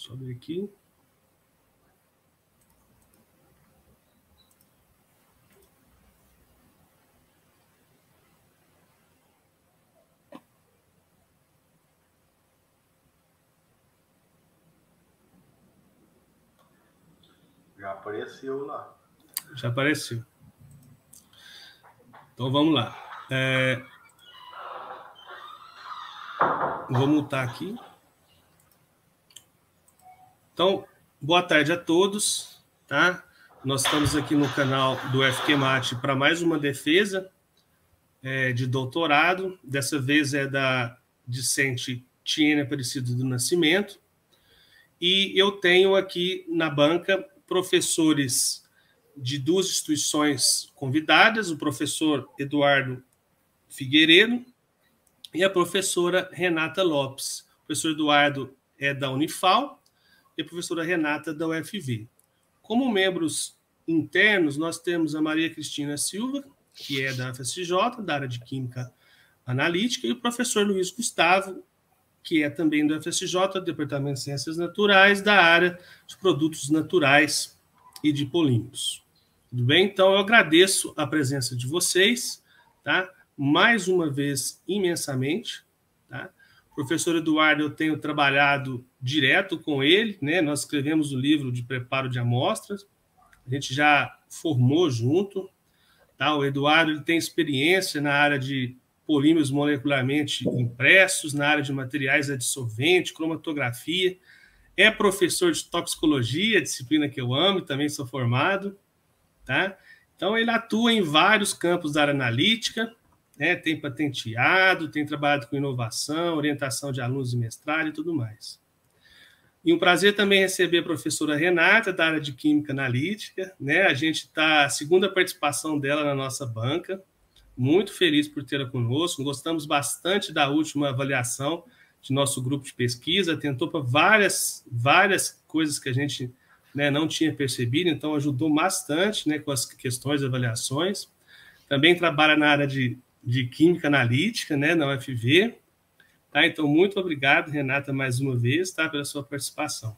Só ver aqui. Já apareceu lá. Já apareceu. Então, vamos lá. Vou mutar aqui. Então, boa tarde a todos, tá? Nós estamos aqui no canal do FQ Mate para mais uma defesa de doutorado. Dessa vez é da discente Tiene Aparecido do Nascimento. E eu tenho aqui na banca professores de duas instituições convidadas, o professor Eduardo Figueiredo e a professora Renata Lopes. O professor Eduardo é da Unifal e a professora Renata da UFV. Como membros internos, nós temos a Maria Cristina Silva, que é da FSJ, da área de Química Analítica, e o professor Luiz Gustavo, que é também do FSJ, do Departamento de Ciências Naturais, da área de Produtos Naturais e de Polímeros. Tudo bem? Então, eu agradeço a presença de vocês, tá? Mais uma vez, imensamente, tá? O professor Eduardo, eu tenho trabalhado direto com ele, né? Nós escrevemos o livro de preparo de amostras, a gente já formou junto, tá? O Eduardo ele tem experiência na área de polímeros molecularmente impressos, na área de materiais adsorvente, cromatografia, é professor de toxicologia, disciplina que eu amo, também sou formado, tá? Então, ele atua em vários campos da área analítica, né? Tem patenteado, tem trabalhado com inovação, orientação de alunos de mestrado e tudo mais. E um prazer também receber a professora Renata, da área de Química Analítica, né? A gente está, a segunda participação dela na nossa banca, muito feliz por tê-la conosco, gostamos bastante da última avaliação de nosso grupo de pesquisa, tentou para várias coisas que a gente, né, não tinha percebido, então ajudou bastante, né, com as questões de avaliações. Também trabalha na área de Química Analítica, né, na UFV. Tá? Então, muito obrigado, Renata, mais uma vez, tá, pela sua participação.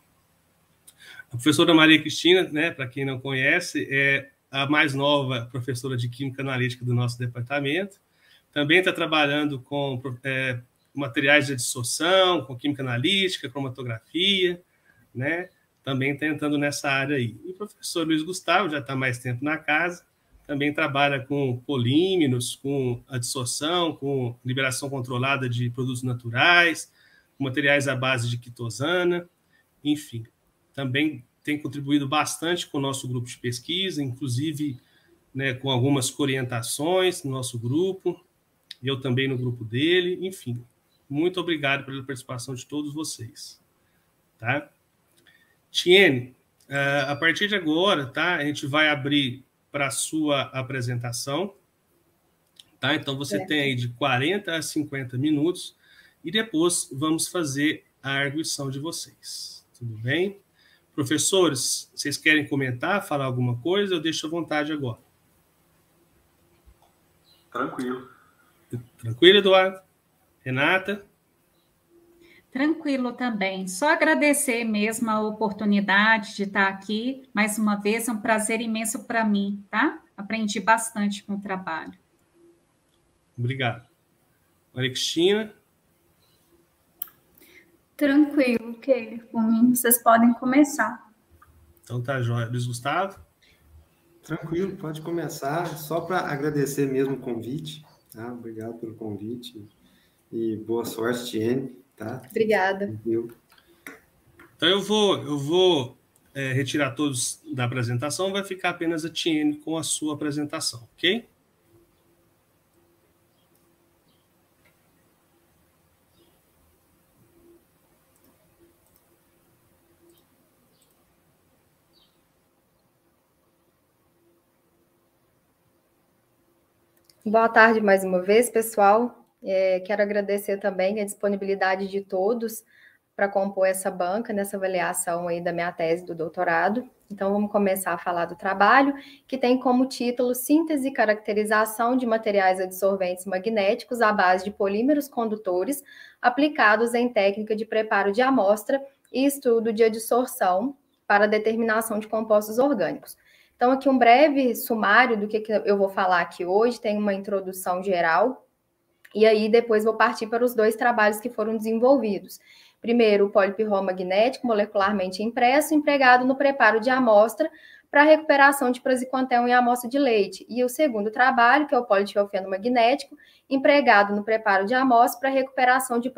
A professora Maria Cristina, né, para quem não conhece, é a mais nova professora de Química Analítica do nosso departamento. Também está trabalhando com materiais de adsorção, com Química Analítica, cromatografia, né? Também está entrando nessa área aí. E o professor Luiz Gustavo já está mais tempo na casa, também trabalha com polímeros, com adsorção, com liberação controlada de produtos naturais, com materiais à base de quitosana, enfim. Também tem contribuído bastante com o nosso grupo de pesquisa, inclusive, né, com algumas orientações no nosso grupo, eu também no grupo dele, enfim. Muito obrigado pela participação de todos vocês. Tá? Tiene, a partir de agora, tá, a gente vai abrir para a sua apresentação. Tá? Então, você tem aí de 40 a 50 minutos e depois vamos fazer a arguição de vocês. Tudo bem? Professores, vocês querem comentar, falar alguma coisa? Eu deixo à vontade agora. Tranquilo. Tranquilo, Eduardo? Renata? Tranquilo também. Só agradecer mesmo a oportunidade de estar aqui. Mais uma vez, é um prazer imenso para mim, tá? Aprendi bastante com o trabalho. Obrigado. Maria Cristina? Tranquilo, Keila. Por mim, vocês podem começar. Então tá, jóia. Luiz Gustavo? Tranquilo, pode começar. Só para agradecer mesmo o convite, tá? Obrigado pelo convite e boa sorte, Tiene, tá? Obrigada. Tranquilo. Então eu vou retirar todos da apresentação, vai ficar apenas a Tiene com a sua apresentação, ok? Boa tarde mais uma vez, pessoal. Quero agradecer também a disponibilidade de todos para compor essa banca, nessa avaliação aí da minha tese do doutorado. Então, vamos começar a falar do trabalho, que tem como título Síntese e Caracterização de Materiais Adsorventes Magnéticos à base de polímeros condutores aplicados em técnica de preparo de amostra e estudo de adsorção para determinação de compostos orgânicos. Então, aqui um breve sumário do que eu vou falar aqui hoje, tem uma introdução geral, e aí depois vou partir para os 2 trabalhos que foram desenvolvidos. Primeiro, o polipirrol magnético molecularmente impresso, empregado no preparo de amostra para recuperação de praziquantel em amostra de leite. E o segundo trabalho, que é o politiofeno magnético, empregado no preparo de amostra para recuperação de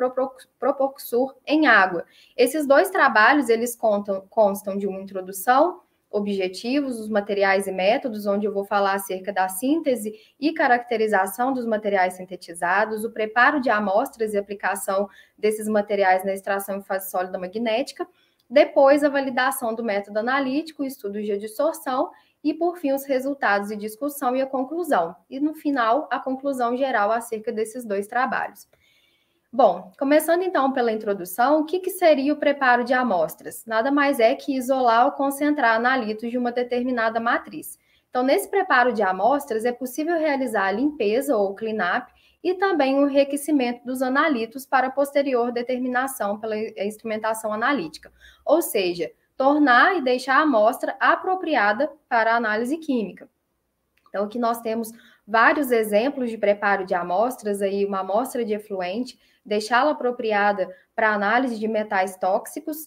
propoxur em água. Esses 2 trabalhos, eles constam de uma introdução, objetivos, os materiais e métodos, onde eu vou falar acerca da síntese e caracterização dos materiais sintetizados, o preparo de amostras e aplicação desses materiais na extração em fase sólida magnética, depois a validação do método analítico, estudos de adsorção e, por fim, os resultados e discussão e a conclusão. E, no final, a conclusão geral acerca desses 2 trabalhos. Bom, começando então pela introdução, o que seria o preparo de amostras? Nada mais é que isolar ou concentrar analitos de uma determinada matriz. Então, nesse preparo de amostras, é possível realizar a limpeza ou cleanup e também o enriquecimento dos analitos para posterior determinação pela instrumentação analítica. Ou seja, tornar e deixar a amostra apropriada para a análise química. Então, aqui nós temos vários exemplos de preparo de amostras, aí uma amostra de efluente, deixá-la apropriada para análise de metais tóxicos,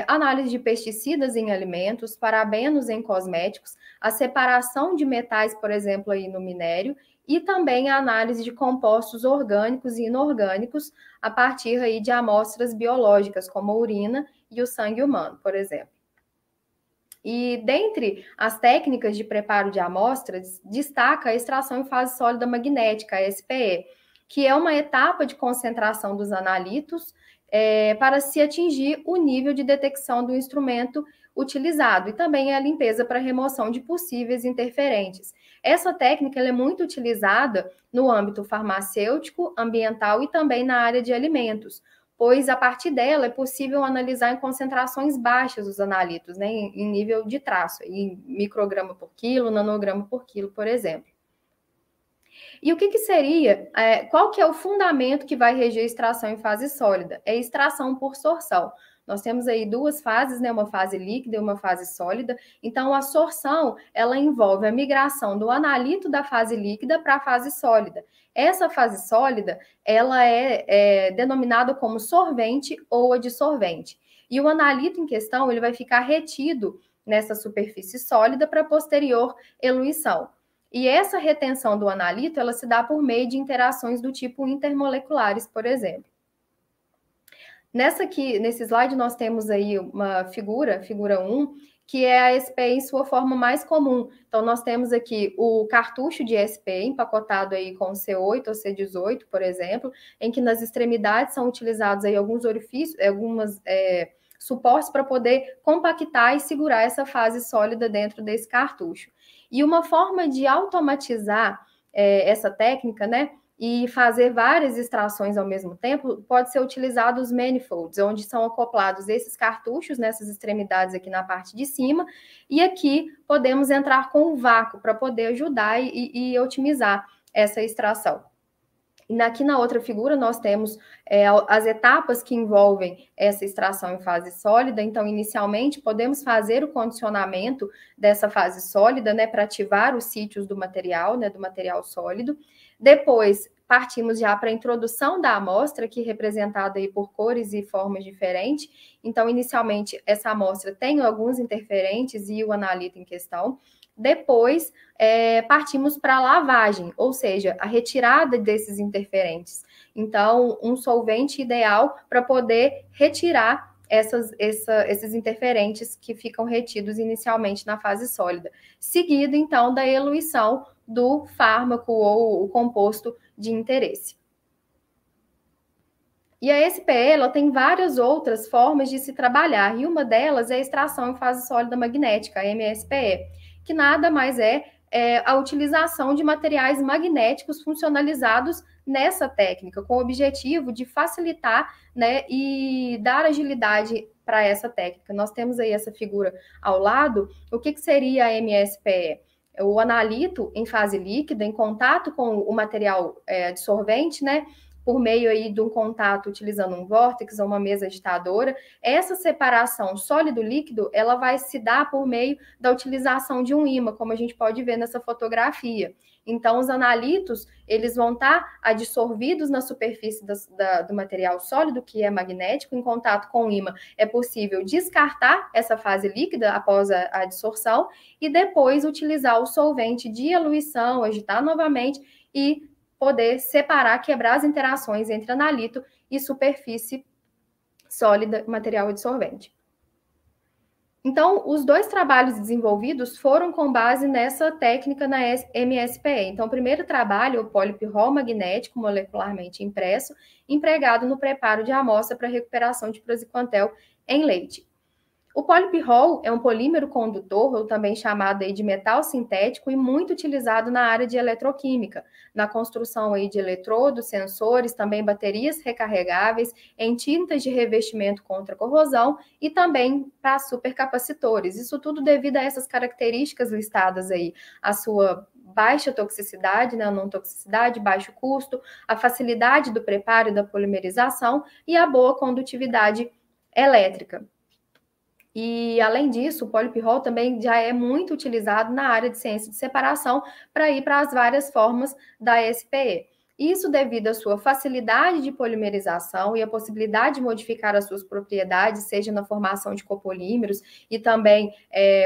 análise de pesticidas em alimentos, parabenos em cosméticos, a separação de metais, por exemplo, aí no minério, e também a análise de compostos orgânicos e inorgânicos a partir aí de amostras biológicas, como a urina e o sangue humano, por exemplo. E dentre as técnicas de preparo de amostras, destaca a extração em fase sólida magnética, a SPE, que é uma etapa de concentração dos analitos para se atingir o nível de detecção do instrumento utilizado, e também a limpeza para remoção de possíveis interferentes. Essa técnica ela é muito utilizada no âmbito farmacêutico, ambiental e também na área de alimentos, pois a partir dela é possível analisar em concentrações baixas os analitos, né, em nível de traço, em micrograma por quilo, nanograma por quilo, por exemplo. E o que seria, qual que é o fundamento que vai reger a extração em fase sólida? É a extração por sorção. Nós temos aí 2 fases, né, uma fase líquida e uma fase sólida. Então, a sorção, ela envolve a migração do analito da fase líquida para a fase sólida. Essa fase sólida, ela é denominada como solvente ou adsorvente. E o analito em questão, ele vai ficar retido nessa superfície sólida para posterior eluição. E essa retenção do analito, ela se dá por meio de interações do tipo intermoleculares, por exemplo. Nesse slide, nós temos aí uma figura 1, que é a SPE em sua forma mais comum. Então, nós temos aqui o cartucho de SPE empacotado aí com C8 ou C18, por exemplo, em que nas extremidades são utilizados aí alguns orifícios, suportes para poder compactar e segurar essa fase sólida dentro desse cartucho. E uma forma de automatizar essa técnica, né, e fazer várias extrações ao mesmo tempo, pode ser utilizado os manifolds, onde são acoplados esses cartuchos nessas extremidades aqui na parte de cima, e aqui podemos entrar com o vácuo para poder ajudar e otimizar essa extração. E aqui na outra figura nós temos as etapas que envolvem essa extração em fase sólida. Então, inicialmente, podemos fazer o condicionamento dessa fase sólida, né, para ativar os sítios do material, né, do material sólido. Depois, partimos já para a introdução da amostra, aqui representada aí por cores e formas diferentes. Então, inicialmente, essa amostra tem alguns interferentes e o analito em questão. Depois, partimos para a lavagem, ou seja, a retirada desses interferentes. Então, um solvente ideal para poder retirar esses interferentes que ficam retidos inicialmente na fase sólida. Seguido, então, da eluição do fármaco ou o composto de interesse. E a SPE, ela tem várias outras formas de se trabalhar, e uma delas é a extração em fase sólida magnética, a MSPE, que nada mais é a utilização de materiais magnéticos funcionalizados nessa técnica, com o objetivo de facilitar, né, e dar agilidade para essa técnica. Nós temos aí essa figura ao lado. O que seria a MSPE? O analito em fase líquida, em contato com o material adsorvente, né, por meio aí de um contato utilizando um vórtex ou uma mesa agitadora, essa separação sólido-líquido, ela vai se dar por meio da utilização de um ímã, como a gente pode ver nessa fotografia. Então, os analitos, eles vão estar adsorvidos na superfície do material sólido, que é magnético, em contato com o ímã. É possível descartar essa fase líquida após a adsorção e depois utilizar o solvente de eluição, agitar novamente e poder separar, quebrar as interações entre analito e superfície sólida, material adsorvente. Então, os dois trabalhos desenvolvidos foram com base nessa técnica na MSPE. Então, o primeiro trabalho, o polipirrol magnético molecularmente impresso, empregado no preparo de amostra para recuperação de praziquantel em leite. O polipirrol é um polímero condutor, ou também chamado aí de metal sintético, e muito utilizado na área de eletroquímica, na construção aí de eletrodos, sensores, também baterias recarregáveis, em tintas de revestimento contra corrosão e também para supercapacitores. Isso tudo devido a essas características listadas aí, a sua baixa toxicidade, né, não toxicidade, baixo custo, a facilidade do preparo e da polimerização e a boa condutividade elétrica. E, além disso, o polipirrol também já é muito utilizado na área de ciência de separação para ir para as várias formas da SPE. Isso devido à sua facilidade de polimerização e a possibilidade de modificar as suas propriedades, seja na formação de copolímeros e também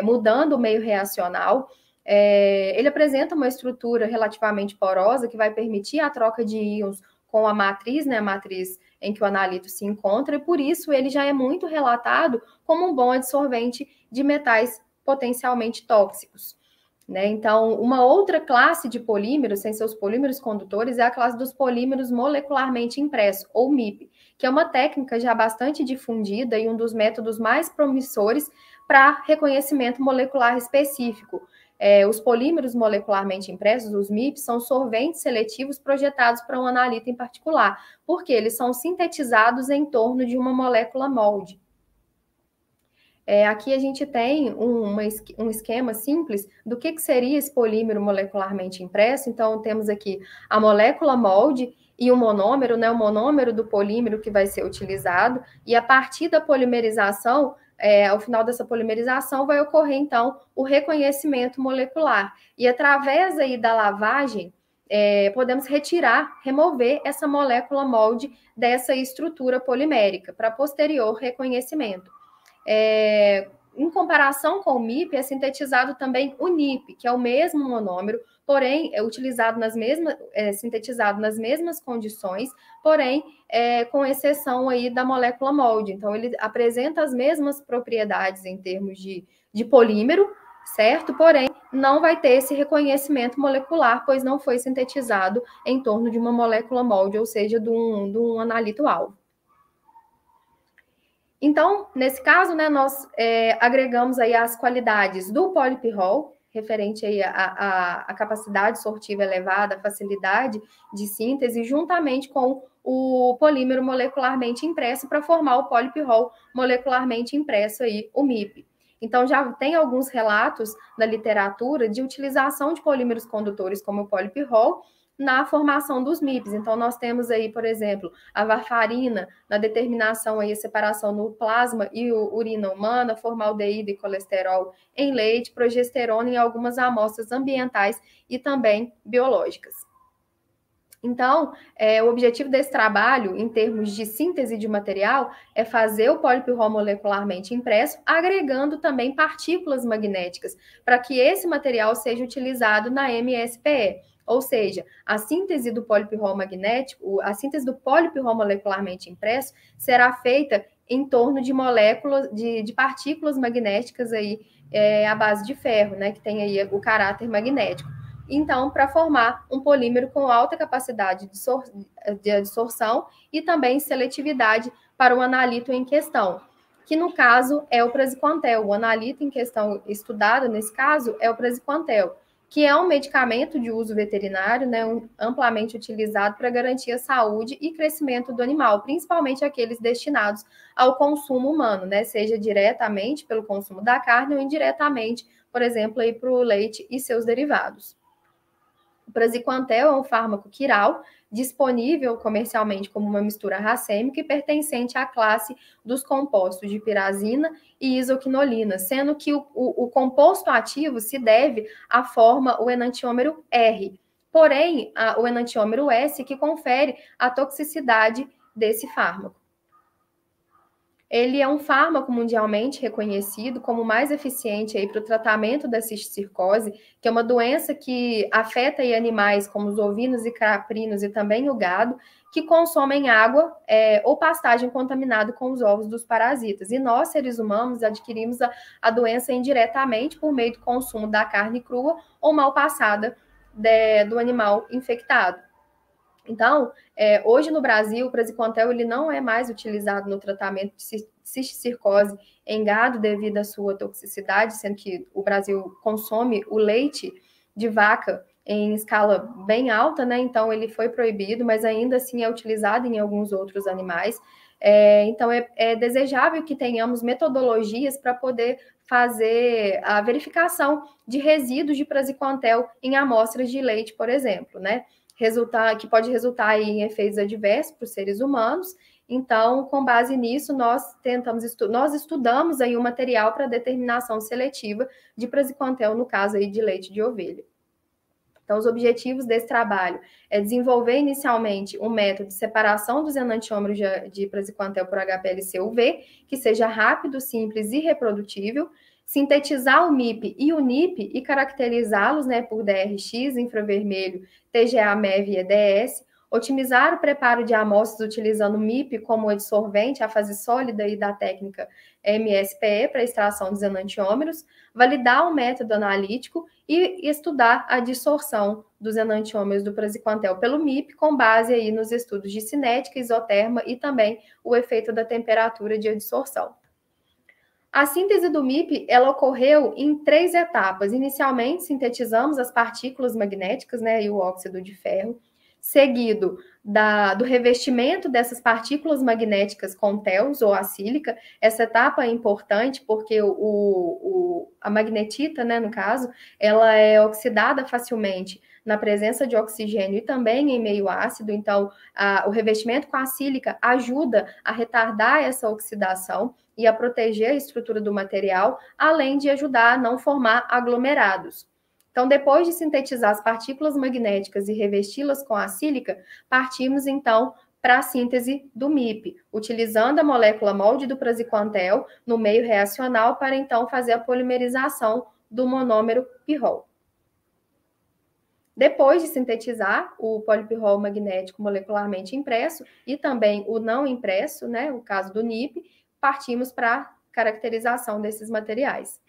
mudando o meio reacional. Ele apresenta uma estrutura relativamente porosa que vai permitir a troca de íons com a matriz, né, a matriz em que o analito se encontra, e por isso ele já é muito relatado como um bom adsorvente de metais potencialmente tóxicos. Né? Então, uma outra classe de polímeros, sem seus polímeros condutores, é a classe dos polímeros molecularmente impressos, ou MIP, que é uma técnica já bastante difundida e um dos métodos mais promissores para reconhecimento molecular específico. Os polímeros molecularmente impressos, os MIP, são solventes seletivos projetados para um analito em particular, porque eles são sintetizados em torno de uma molécula molde. Aqui a gente tem um esquema simples do que seria esse polímero molecularmente impresso. Então, temos aqui a molécula molde e o monômero, né, o monômero do polímero que vai ser utilizado, e a partir da polimerização, ao final dessa polimerização, vai ocorrer, então, o reconhecimento molecular. E através aí da lavagem, podemos remover essa molécula molde dessa estrutura polimérica para posterior reconhecimento. Em comparação com o MIP, é sintetizado também o NIP, que é o mesmo monômero, porém é utilizado sintetizado nas mesmas condições, porém com exceção aí da molécula molde. Então, ele apresenta as mesmas propriedades em termos de polímero, certo? Porém, não vai ter esse reconhecimento molecular, pois não foi sintetizado em torno de uma molécula molde, ou seja, de um analito-alvo. Então, nesse caso, né, nós agregamos aí as qualidades do polipirrol, referente aí à capacidade sortiva elevada, a facilidade de síntese, juntamente com o polímero molecularmente impresso para formar o polipirrol molecularmente impresso aí, o MIP. Então, já tem alguns relatos na literatura de utilização de polímeros condutores como o polipirrol na formação dos MIPs. Então, nós temos aí, por exemplo, a varfarina na determinação aí, a separação no plasma e urina humana, formaldeído e colesterol em leite, progesterona em algumas amostras ambientais e também biológicas. Então, o objetivo desse trabalho, em termos de síntese de material, é fazer o polipirrol molecularmente impresso, agregando também partículas magnéticas, para que esse material seja utilizado na MSPE. Ou seja, a síntese do polipirrol magnético, a síntese do polipirrol molecularmente impresso será feita em torno de moléculas, de partículas magnéticas aí, à base de ferro, né, que tem aí o caráter magnético. Então, para formar um polímero com alta capacidade de adsorção e também seletividade para o analito em questão, que no caso é o praziquantel. O analito em questão estudado, nesse caso, é o praziquantel, que é um medicamento de uso veterinário, né, amplamente utilizado para garantir a saúde e crescimento do animal, principalmente aqueles destinados ao consumo humano, né, seja diretamente pelo consumo da carne ou indiretamente, por exemplo, para o leite e seus derivados. O praziquantel é um fármaco quiral disponível comercialmente como uma mistura racêmica e pertencente à classe dos compostos de pirazina e isoquinolina, sendo que o composto ativo se deve à forma o enantiômero R, porém o enantiômero S que confere a toxicidade desse fármaco. Ele é um fármaco mundialmente reconhecido como o mais eficiente para o tratamento da cisticircose, que é uma doença que afeta aí animais como os ovinos e caprinos e também o gado, que consomem água ou pastagem contaminada com os ovos dos parasitas. E nós, seres humanos, adquirimos a doença indiretamente por meio do consumo da carne crua ou mal passada do animal infectado. Então, hoje no Brasil, o praziquantel ele não é mais utilizado no tratamento de cisticircose em gado devido à sua toxicidade, sendo que o Brasil consome o leite de vaca em escala bem alta, né? Então, ele foi proibido, mas ainda assim é utilizado em alguns outros animais. Então, é desejável que tenhamos metodologias para poder fazer a verificação de resíduos de praziquantel em amostras de leite, por exemplo, né? Que pode resultar em efeitos adversos para os seres humanos. Então, com base nisso, nós estudamos aí um material para determinação seletiva de praziquantel, no caso aí de leite de ovelha. Então, os objetivos desse trabalho é desenvolver inicialmente um método de separação dos enantiômeros de praziquantel por HPLC-UV, que seja rápido, simples e reprodutível, sintetizar o MIP e o NIP e caracterizá-los, né, por DRX, infravermelho, TGA, MEV e EDS, otimizar o preparo de amostras utilizando o MIP como adsorvente, a fase sólida e da técnica MSPE para extração dos enantiômeros, validar o método analítico e estudar a dissorção dos enantiômeros do praziquantel pelo MIP com base aí nos estudos de cinética, isoterma e também o efeito da temperatura de adsorção. A síntese do MIP, ela ocorreu em 3 etapas. Inicialmente, sintetizamos as partículas magnéticas, né, e o óxido de ferro, seguido do revestimento dessas partículas magnéticas com TELs ou acílica. Essa etapa é importante porque a magnetita, né, no caso, ela é oxidada facilmente na presença de oxigênio e também em meio ácido, então o revestimento com a sílica ajuda a retardar essa oxidação e a proteger a estrutura do material, além de ajudar a não formar aglomerados. Então, depois de sintetizar as partículas magnéticas e revesti-las com a sílica, partimos então para a síntese do MIP, utilizando a molécula molde do praziquantel no meio reacional para então fazer a polimerização do monômero pirrol. Depois de sintetizar o polipirrol magnético molecularmente impresso e também o não impresso, né, o caso do NIP, partimos para a caracterização desses materiais.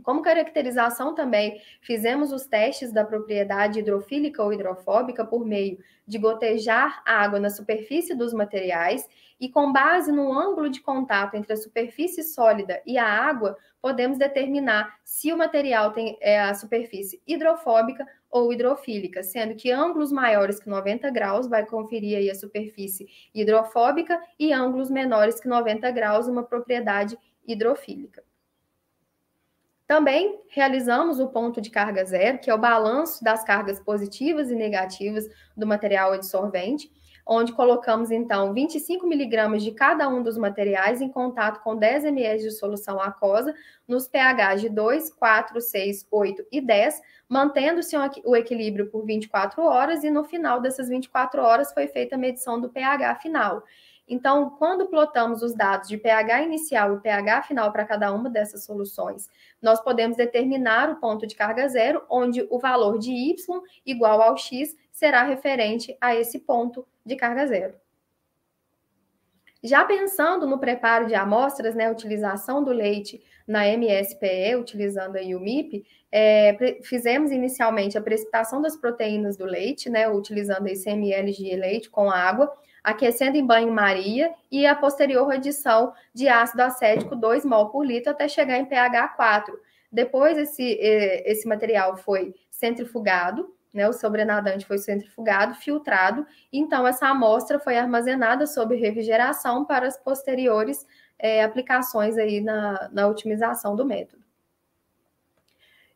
Como caracterização também, fizemos os testes da propriedade hidrofílica ou hidrofóbica por meio de gotejar água na superfície dos materiais e com base no ângulo de contato entre a superfície sólida e a água, podemos determinar se o material tem a superfície hidrofóbica ou hidrofílica, sendo que ângulos maiores que 90 graus vai conferir aí a superfície hidrofóbica e ângulos menores que 90 graus uma propriedade hidrofílica. Também realizamos o ponto de carga zero, que é o balanço das cargas positivas e negativas do material adsorvente, onde colocamos, então, 25 miligramas de cada um dos materiais em contato com 10 ml de solução aquosa, nos pHs de 2, 4, 6, 8 e 10, mantendo-se o equilíbrio por 24 horas, e no final dessas 24 horas foi feita a medição do pH final. Então, quando plotamos os dados de pH inicial e pH final para cada uma dessas soluções, nós podemos determinar o ponto de carga zero, onde o valor de Y igual ao X será referente a esse ponto de carga zero. Já pensando no preparo de amostras, né, a utilização do leite na MSPE, utilizando aí o MIP, fizemos inicialmente a precipitação das proteínas do leite, né, utilizando aí 100 ml de leite com água, aquecendo em banho-maria e a posterior adição de ácido acético 2 mol por litro até chegar em pH 4. Depois esse material foi centrifugado, né, o sobrenadante foi centrifugado, filtrado, então essa amostra foi armazenada sob refrigeração para as posteriores aplicações aí na otimização do método.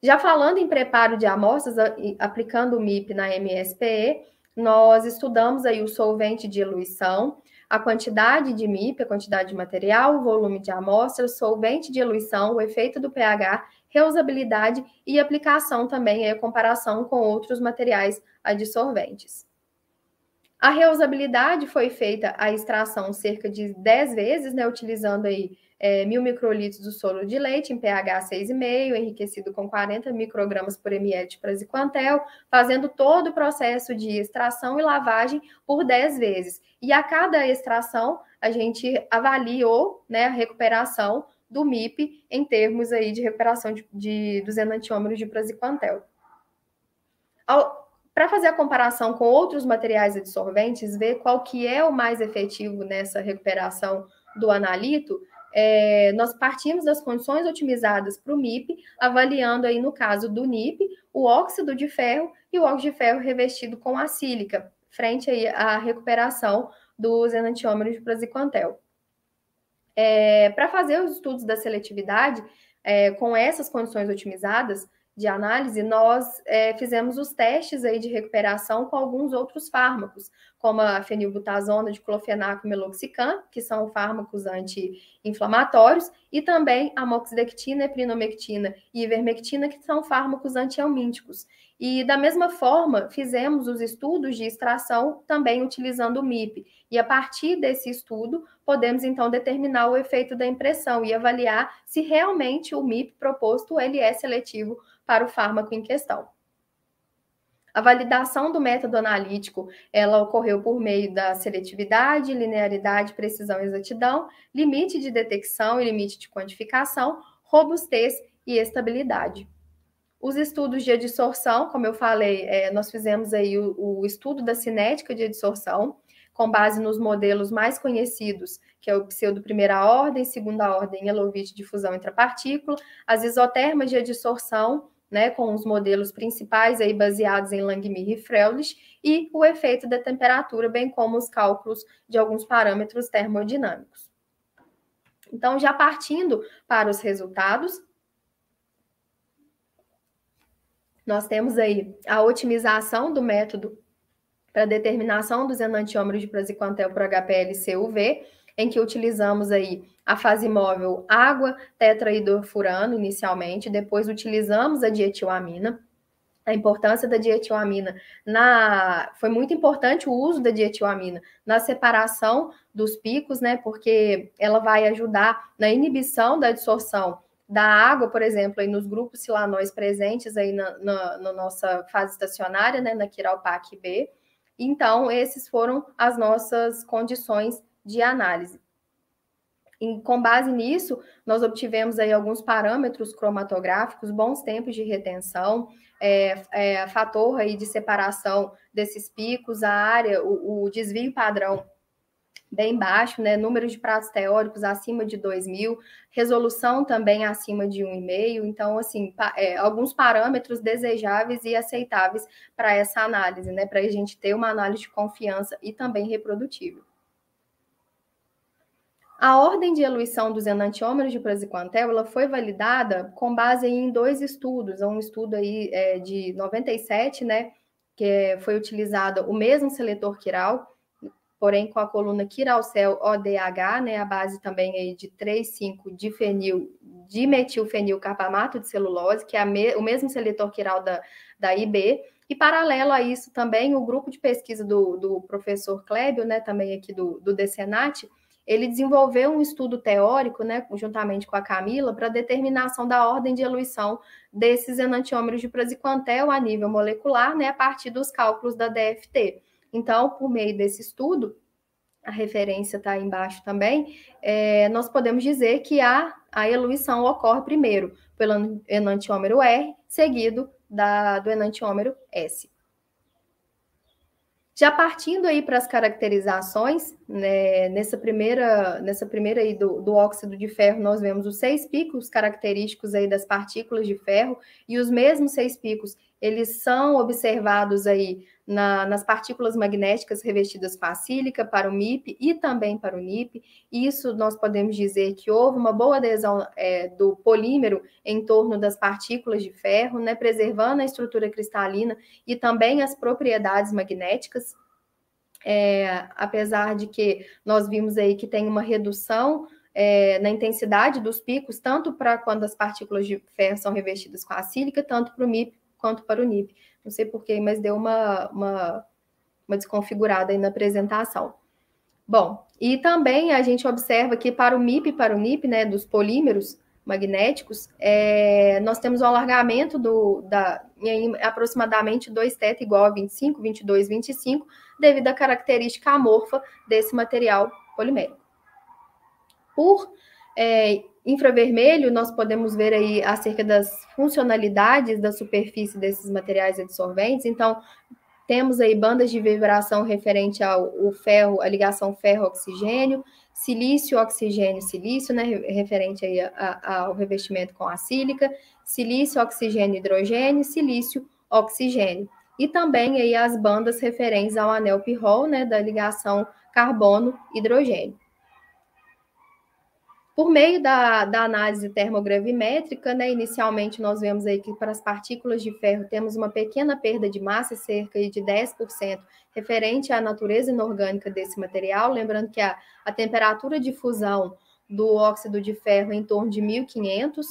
Já falando em preparo de amostras, aplicando o MIP na MSPE, nós estudamos aí o solvente de eluição, a quantidade de MIP, a quantidade de material, o volume de amostra, o solvente de eluição, o efeito do pH, reusabilidade e aplicação também, a comparação com outros materiais adsorventes. A reusabilidade foi feita a extração cerca de 10 vezes, né, utilizando aí 1.000 microlitros do soro de leite em pH 6,5, enriquecido com 40 microgramas por ml de praziquantel, fazendo todo o processo de extração e lavagem por 10 vezes. E a cada extração, a gente avaliou, né, a recuperação do MIP em termos aí de recuperação dos enantiômeros de praziquantel. Para fazer a comparação com outros materiais adsorventes, ver qual que é o mais efetivo nessa recuperação do analito, nós partimos das condições otimizadas para o MIP, avaliando aí, no caso do NIP, o óxido de ferro e o óxido de ferro revestido com a sílica, frente aí à recuperação dos enantiômeros de praziquantel. Para fazer os estudos da seletividade, com essas condições otimizadas de análise, nós fizemos os testes aí de recuperação com alguns outros fármacos, como a fenilbutazona, diclofenaco e meloxicam, que são fármacos anti-inflamatórios, e também a moxidectina, eprinomectina e ivermectina, que são fármacos antihelmínticos. E, da mesma forma, fizemos os estudos de extração também utilizando o MIP. E, a partir desse estudo, podemos, então, determinar o efeito da impressão e avaliar se realmente o MIP proposto ele é seletivo para o fármaco em questão. A validação do método analítico, ela ocorreu por meio da seletividade, linearidade, precisão e exatidão, limite de detecção e limite de quantificação, robustez e estabilidade. Os estudos de adsorção, como eu falei, nós fizemos aí o estudo da cinética de adsorção, com base nos modelos mais conhecidos, que é o pseudo primeira ordem, segunda ordem, Elovitch de fusão intrapartícula, as isotermas de adsorção, né, com os modelos principais aí baseados em Langmuir e Freulich, e o efeito da temperatura, bem como os cálculos de alguns parâmetros termodinâmicos. Então, já partindo para os resultados, nós temos aí a otimização do método para determinação dos enantiômeros de praziquantel por HPLC-UV, em que utilizamos aí a fase móvel água, tetrahidrofurano inicialmente, depois utilizamos a dietilamina. A importância da dietilamina foi muito importante o uso da dietilamina na separação dos picos, né? Porque ela vai ajudar na inibição da absorção da água, por exemplo, aí nos grupos silanóis presentes aí na nossa fase estacionária, né? Na Chiral-Pach-B. Então, esses foram as nossas condições de análise. E, com base nisso, nós obtivemos aí alguns parâmetros cromatográficos, bons tempos de retenção, fator aí de separação desses picos, a área, o desvio padrão bem baixo, né? Número de pratos teóricos acima de 2.000, resolução também acima de 1,5. Então, assim, alguns parâmetros desejáveis e aceitáveis para essa análise, né? Para a gente ter uma análise de confiança e também reprodutível. A ordem de eluição dos enantiômeros de praziquantel, ela foi validada com base em 2 estudos, um estudo aí de 97, né, que foi utilizado o mesmo seletor quiral, porém com a coluna quiralcel ODH, né, a base também aí de 3,5-dimetilfenilcarbamato de celulose, que é o mesmo seletor quiral da IB, e paralelo a isso também o grupo de pesquisa do professor Clébio, né, também aqui do DCNAT, ele desenvolveu um estudo teórico, né, juntamente com a Camila, para determinação da ordem de eluição desses enantiômeros de praziquantel a nível molecular, né, a partir dos cálculos da DFT. Então, por meio desse estudo, a referência está aí embaixo também, nós podemos dizer que a eluição ocorre primeiro pelo enantiômero R, seguido do enantiômero S. Já partindo aí para as caracterizações, né, nessa primeira aí do óxido de ferro, nós vemos os 6 picos característicos aí das partículas de ferro, e os mesmos 6 picos, eles são observados aí nas partículas magnéticas revestidas com a sílica para o MIP e também para o NIP. Isso nós podemos dizer que houve uma boa adesão do polímero em torno das partículas de ferro, né, preservando a estrutura cristalina e também as propriedades magnéticas. Apesar de que nós vimos aí que tem uma redução na intensidade dos picos, tanto para quando as partículas de ferro são revestidas com a sílica, tanto para o MIP quanto para o NIP. Não sei porquê, mas deu uma desconfigurada aí na apresentação. Bom, e também a gente observa que para o MIP e para o NIP, né, dos polímeros magnéticos, nós temos um alargamento em aproximadamente 2 θ igual a 25, 22, 25, devido à característica amorfa desse material polimérico. Por infravermelho, nós podemos ver aí acerca das funcionalidades da superfície desses materiais adsorventes. Então, temos aí bandas de vibração referente ao ferro, a ligação ferro-oxigênio, silício-oxigênio-silício, né, referente aí ao revestimento com a sílica, silício-oxigênio-hidrogênio, silício-oxigênio. E também aí as bandas referentes ao anel Pirrol, né, da ligação carbono-hidrogênio. Por meio da análise termogravimétrica, né, inicialmente nós vemos aí que para as partículas de ferro temos uma pequena perda de massa, cerca de 10%, referente à natureza inorgânica desse material, lembrando que a temperatura de fusão do óxido de ferro é em torno de 1500,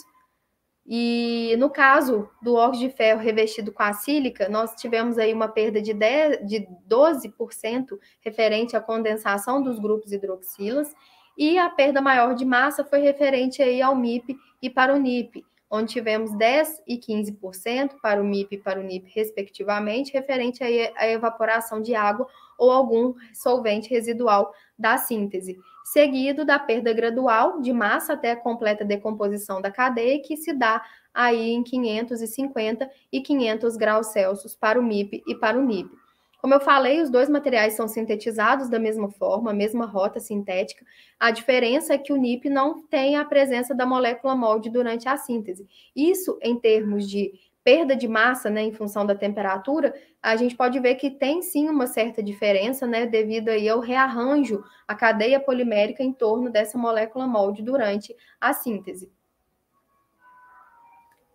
e no caso do óxido de ferro revestido com a sílica, nós tivemos aí uma perda de 12% referente à condensação dos grupos hidroxilas, e a perda maior de massa foi referente aí ao MIP e para o NIP, onde tivemos 10% e 15% para o MIP e para o NIP, respectivamente, referente aí à evaporação de água ou algum solvente residual da síntese, seguido da perda gradual de massa até a completa decomposição da cadeia, que se dá aí em 550 e 500 graus Celsius para o MIP e para o NIP. Como eu falei, os dois materiais são sintetizados da mesma forma, a mesma rota sintética. A diferença é que o NIP não tem a presença da molécula molde durante a síntese. Isso, em termos de perda de massa, né, em função da temperatura, a gente pode ver que tem sim uma certa diferença, né, devido aí ao rearranjo, a cadeia polimérica em torno dessa molécula molde durante a síntese.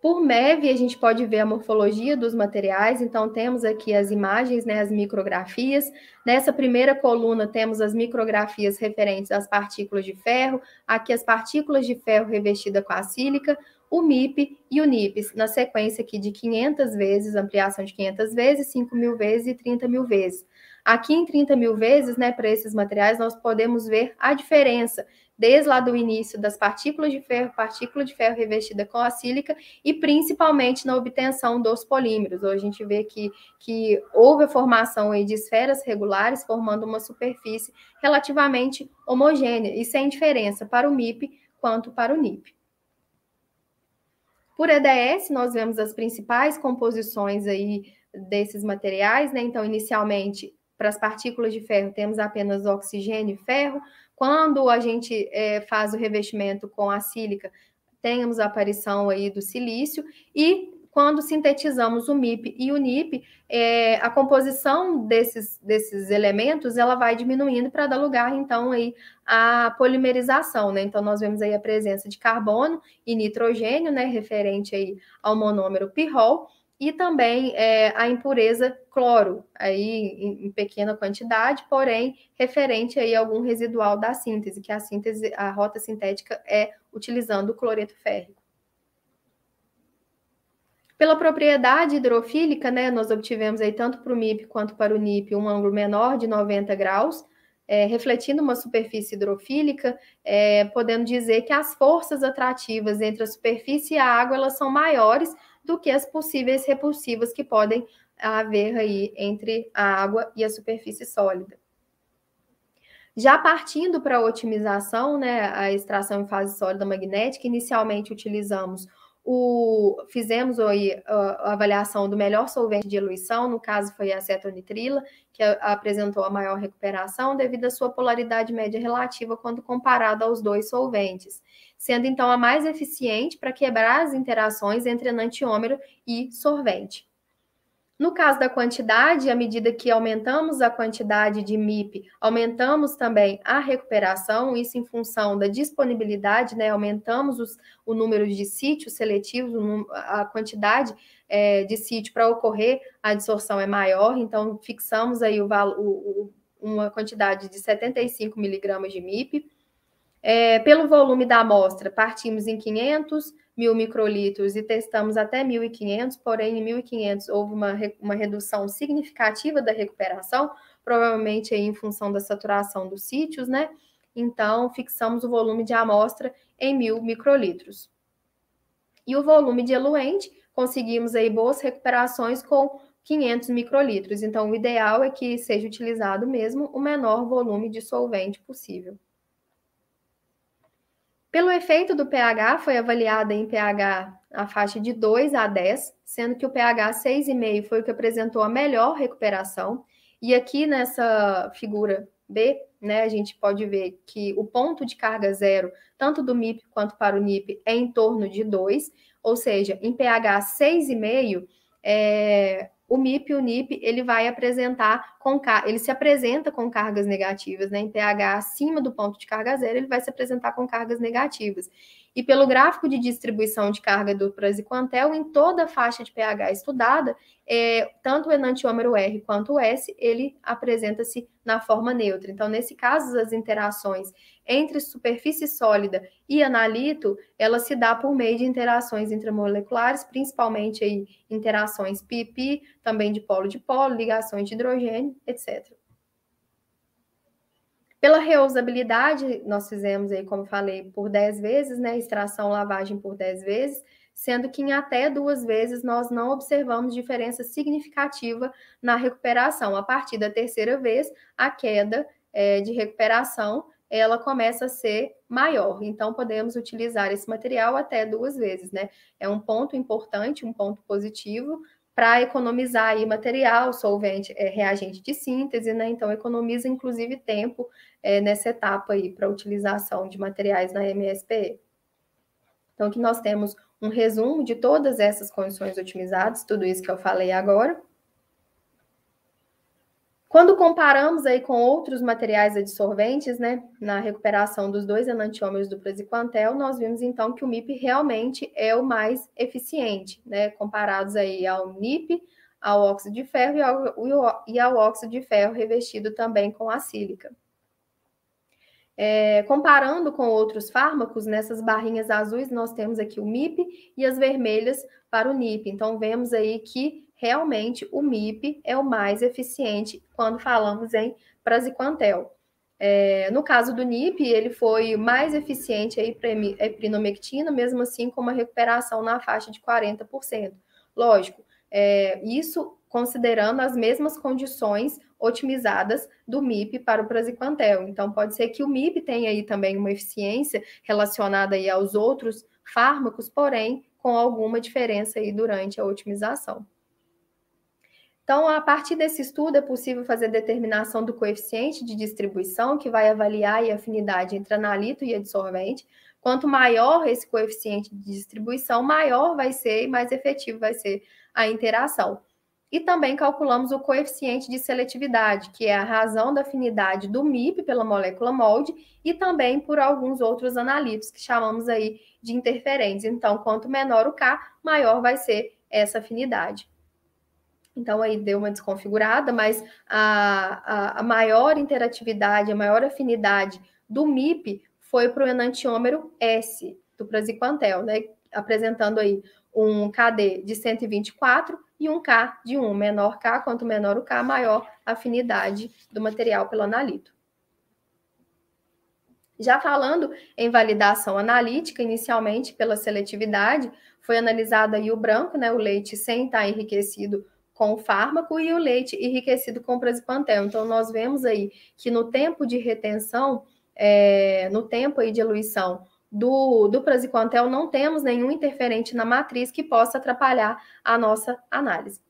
Por MEV, a gente pode ver a morfologia dos materiais, então temos aqui as imagens, né, as micrografias. Nessa primeira coluna temos as micrografias referentes às partículas de ferro, aqui as partículas de ferro revestidas com a sílica, o MIP e o NIP, na sequência aqui de 500 vezes, ampliação de 500 vezes, 5.000 vezes e 30.000 vezes. Aqui em 30.000 vezes, né, para esses materiais, nós podemos ver a diferença desde lá do início das partícula de ferro revestida com a sílica e principalmente na obtenção dos polímeros. Hoje a gente vê que houve a formação aí de esferas regulares formando uma superfície relativamente homogênea e sem diferença para o MIP quanto para o NIP. Por EDS, nós vemos as principais composições aí desses materiais, né? Então, inicialmente, para as partículas de ferro, temos apenas oxigênio e ferro. Quando a gente faz o revestimento com a sílica, temos a aparição aí do silício, e quando sintetizamos o MIP e o NIP, a composição desses elementos ela vai diminuindo para dar lugar, então, aí, à polimerização, né? Então, nós vemos aí a presença de carbono e nitrogênio, né, referente aí ao monômero Pirrol, e também a impureza cloro, aí em pequena quantidade, porém referente aí a algum residual da síntese, que a rota sintética é utilizando o cloreto férrico. Pela propriedade hidrofílica, né, nós obtivemos aí tanto para o MIP quanto para o NIP um ângulo menor de 90 graus, refletindo uma superfície hidrofílica, podendo dizer que as forças atrativas entre a superfície e a água elas são maiores do que as possíveis repulsivas que podem haver aí entre a água e a superfície sólida. Já partindo para a otimização, né, a extração em fase sólida magnética, inicialmente fizemos aí a avaliação do melhor solvente de eluição, no caso foi a acetonitrila, que apresentou a maior recuperação devido à sua polaridade média relativa quando comparada aos dois solventes, sendo então a mais eficiente para quebrar as interações entre enantiômero e solvente. No caso da quantidade, à medida que aumentamos a quantidade de MIP, aumentamos também a recuperação, isso em função da disponibilidade, né? Aumentamos o número de sítios seletivos, a quantidade de sítio para ocorrer a adsorção é maior, então fixamos aí uma quantidade de 75 miligramas de MIP. Pelo volume da amostra, partimos em 500, 1.000 microlitros e testamos até 1.500, porém em 1.500 houve uma redução significativa da recuperação, provavelmente aí em função da saturação dos sítios, né? Então, fixamos o volume de amostra em 1.000 microlitros. E o volume de eluente, conseguimos aí boas recuperações com 500 microlitros. Então, o ideal é que seja utilizado mesmo o menor volume de solvente possível. Pelo efeito do pH, foi avaliada em pH a faixa de 2 a 10, sendo que o pH 6,5 foi o que apresentou a melhor recuperação. E aqui nessa figura B, né, a gente pode ver que o ponto de carga zero, tanto do MIP quanto para o NIP, é em torno de 2, ou seja, em pH 6,5, o MIP e o NIP, ele se apresenta com cargas negativas, né? Em pH acima do ponto de carga zero, ele vai se apresentar com cargas negativas. E pelo gráfico de distribuição de carga do praziquantel, em toda a faixa de pH estudada, tanto o enantiômero R quanto o S, ele apresenta-se na forma neutra. Então, nesse caso, as interações entre superfície sólida e analito, ela se dá por meio de interações intramoleculares, principalmente aí, interações pi-pi, também de polo, ligações de hidrogênio, etc. Pela reusabilidade, nós fizemos aí, como falei, por 10 vezes, né? Extração, lavagem por 10 vezes, sendo que em até 2 vezes nós não observamos diferença significativa na recuperação. A partir da 3ª vez, a queda de recuperação, ela começa a ser maior. Então, podemos utilizar esse material até 2 vezes, né? É um ponto importante, um ponto positivo, para economizar aí material, solvente, reagente de síntese, né? Então, economiza, inclusive, tempo nessa etapa aí para utilização de materiais na MSPE. Então, aqui nós temos um resumo de todas essas condições otimizadas, tudo isso que eu falei agora. Quando comparamos aí com outros materiais adsorventes, né, na recuperação dos 2 enantiômeros do praziquantel, nós vimos então que o MIP realmente é o mais eficiente, né, comparados aí ao NIP, ao óxido de ferro e ao óxido de ferro revestido também com a sílica. Comparando com outros fármacos, nessas barrinhas azuis nós temos aqui o MIP e as vermelhas para o NIP. Então, vemos aí que realmente o MIP é o mais eficiente quando falamos em praziquantel. No caso do NIP, ele foi mais eficiente aí para a eprinomectina, mesmo assim com uma recuperação na faixa de 40%. Lógico, isso considerando as mesmas condições otimizadas do MIP para o praziquantel. Então, pode ser que o MIP tenha aí também uma eficiência relacionada aí aos outros fármacos, porém, com alguma diferença aí durante a otimização. Então, a partir desse estudo, é possível fazer determinação do coeficiente de distribuição, que vai avaliar a afinidade entre analito e adsorvente. Quanto maior esse coeficiente de distribuição, maior vai ser e mais efetivo vai ser a interação. E também calculamos o coeficiente de seletividade, que é a razão da afinidade do MIP pela molécula molde e também por alguns outros analitos, que chamamos aí de interferentes. Então, quanto menor o K, maior vai ser essa afinidade. Então, aí deu uma desconfigurada, mas a maior interatividade, a maior afinidade do MIP foi para o enantiômero S, do praziquantel, né? Apresentando aí um KD de 124 e um K de 1. Menor K, quanto menor o K, maior a afinidade do material pelo analito. Já falando em validação analítica, inicialmente pela seletividade, foi analisado aí o branco, né? O leite sem estar enriquecido com o fármaco e o leite enriquecido com praziquantel. Então, nós vemos aí que no tempo de retenção, no tempo aí de eluição do praziquantel, não temos nenhum interferente na matriz que possa atrapalhar a nossa análise.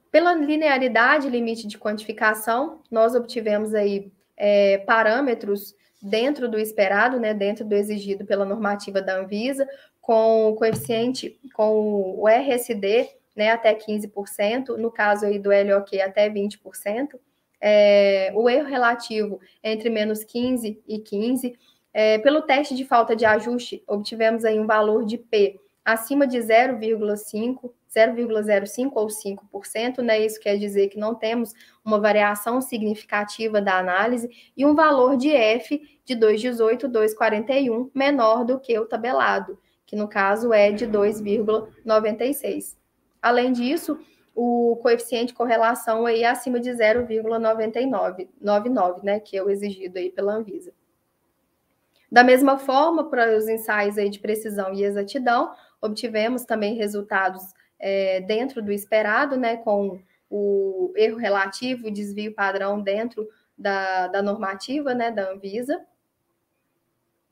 Pela linearidade, limite de quantificação, nós obtivemos aí parâmetros dentro do esperado, né, dentro do exigido pela normativa da Anvisa, com o coeficiente, com o RSD, né, até 15%, no caso aí do LOQ até 20%, o erro relativo entre menos 15 e 15. Pelo teste de falta de ajuste, obtivemos aí um valor de P acima de 0,05 ou 5%, né? Isso quer dizer que não temos uma variação significativa da análise, e um valor de F de 2,18, 2,41, menor do que o tabelado, que no caso é de 2,96. Além disso, o coeficiente de correlação aí é acima de 0,99, né, que é o exigido aí pela Anvisa. Da mesma forma, para os ensaios aí de precisão e exatidão, obtivemos também resultados dentro do esperado, né, com o erro relativo e desvio padrão dentro da normativa, né, da Anvisa.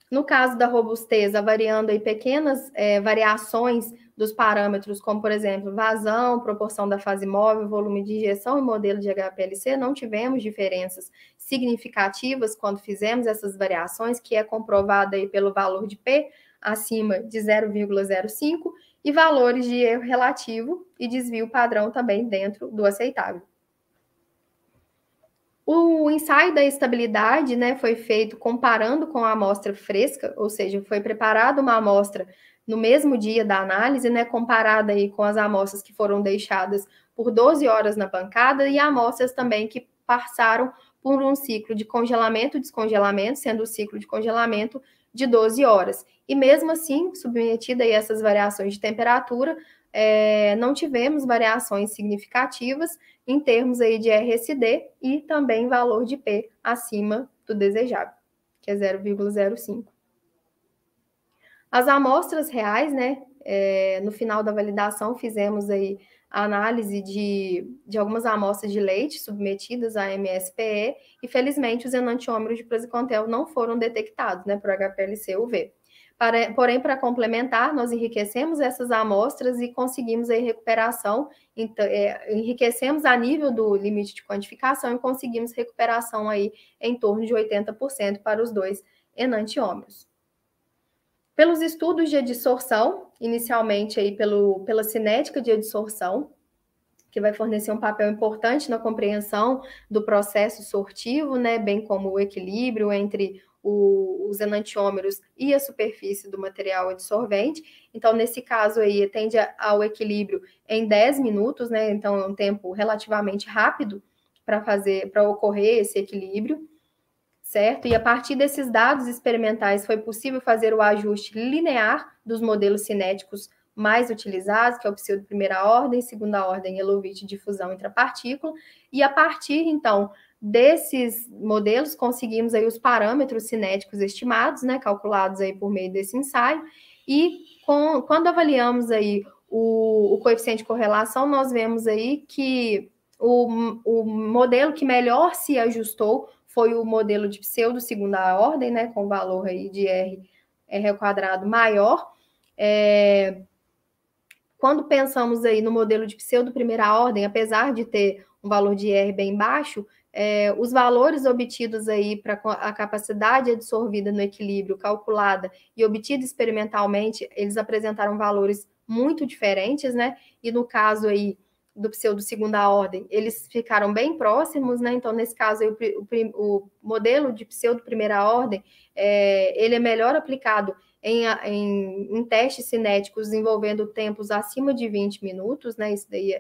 No caso da robusteza, variando aí pequenas variações dos parâmetros, como, por exemplo, vazão, proporção da fase móvel, volume de injeção e modelo de HPLC, não tivemos diferenças significativas quando fizemos essas variações, que é comprovada aí pelo valor de P acima de 0,05 e valores de erro relativo e desvio padrão também dentro do aceitável. O ensaio da estabilidade, né, foi feito comparando com a amostra fresca, ou seja, foi preparada uma amostra no mesmo dia da análise, né, comparada aí com as amostras que foram deixadas por 12 horas na bancada e amostras também que passaram por um ciclo de congelamento e descongelamento, sendo o ciclo de congelamento de 12 horas. E mesmo assim, submetida a essas variações de temperatura, não tivemos variações significativas em termos aí de RSD e também valor de P acima do desejável, que é 0,05. As amostras reais, né, no final da validação fizemos aí a análise de algumas amostras de leite submetidas à MSPE e, felizmente, os enantiômeros de praziquantel não foram detectados, né, por HPLC-UV. Porém, para complementar, nós enriquecemos essas amostras e conseguimos aí recuperação, enriquecemos a nível do limite de quantificação e conseguimos recuperação aí em torno de 80% para os dois enantiômeros. Pelos estudos de adsorção, inicialmente aí pela cinética de adsorção, que vai fornecer um papel importante na compreensão do processo sortivo, né, bem como o equilíbrio entre os enantiômeros e a superfície do material adsorvente. Então, nesse caso aí, tende ao equilíbrio em 10 minutos, né? Então, é um tempo relativamente rápido para ocorrer esse equilíbrio, certo? E a partir desses dados experimentais foi possível fazer o ajuste linear dos modelos cinéticos mais utilizados, que é o pseudo primeira ordem, segunda ordem, Elovitch, difusão intrapartícula, e a partir, então, desses modelos, conseguimos aí os parâmetros cinéticos estimados, né, calculados aí por meio desse ensaio, e quando avaliamos aí o coeficiente de correlação, nós vemos aí que o modelo que melhor se ajustou foi o modelo de pseudo segunda ordem, né, com valor aí de R ao quadrado maior. Quando pensamos aí no modelo de pseudo primeira ordem, apesar de ter um valor de R bem baixo, os valores obtidos aí para a capacidade absorvida no equilíbrio calculada e obtida experimentalmente, eles apresentaram valores muito diferentes, né? E no caso aí do pseudo segunda ordem, eles ficaram bem próximos, né? Então, nesse caso aí, o modelo de pseudo primeira ordem, ele é melhor aplicado em testes cinéticos envolvendo tempos acima de 20 minutos, né? Isso daí,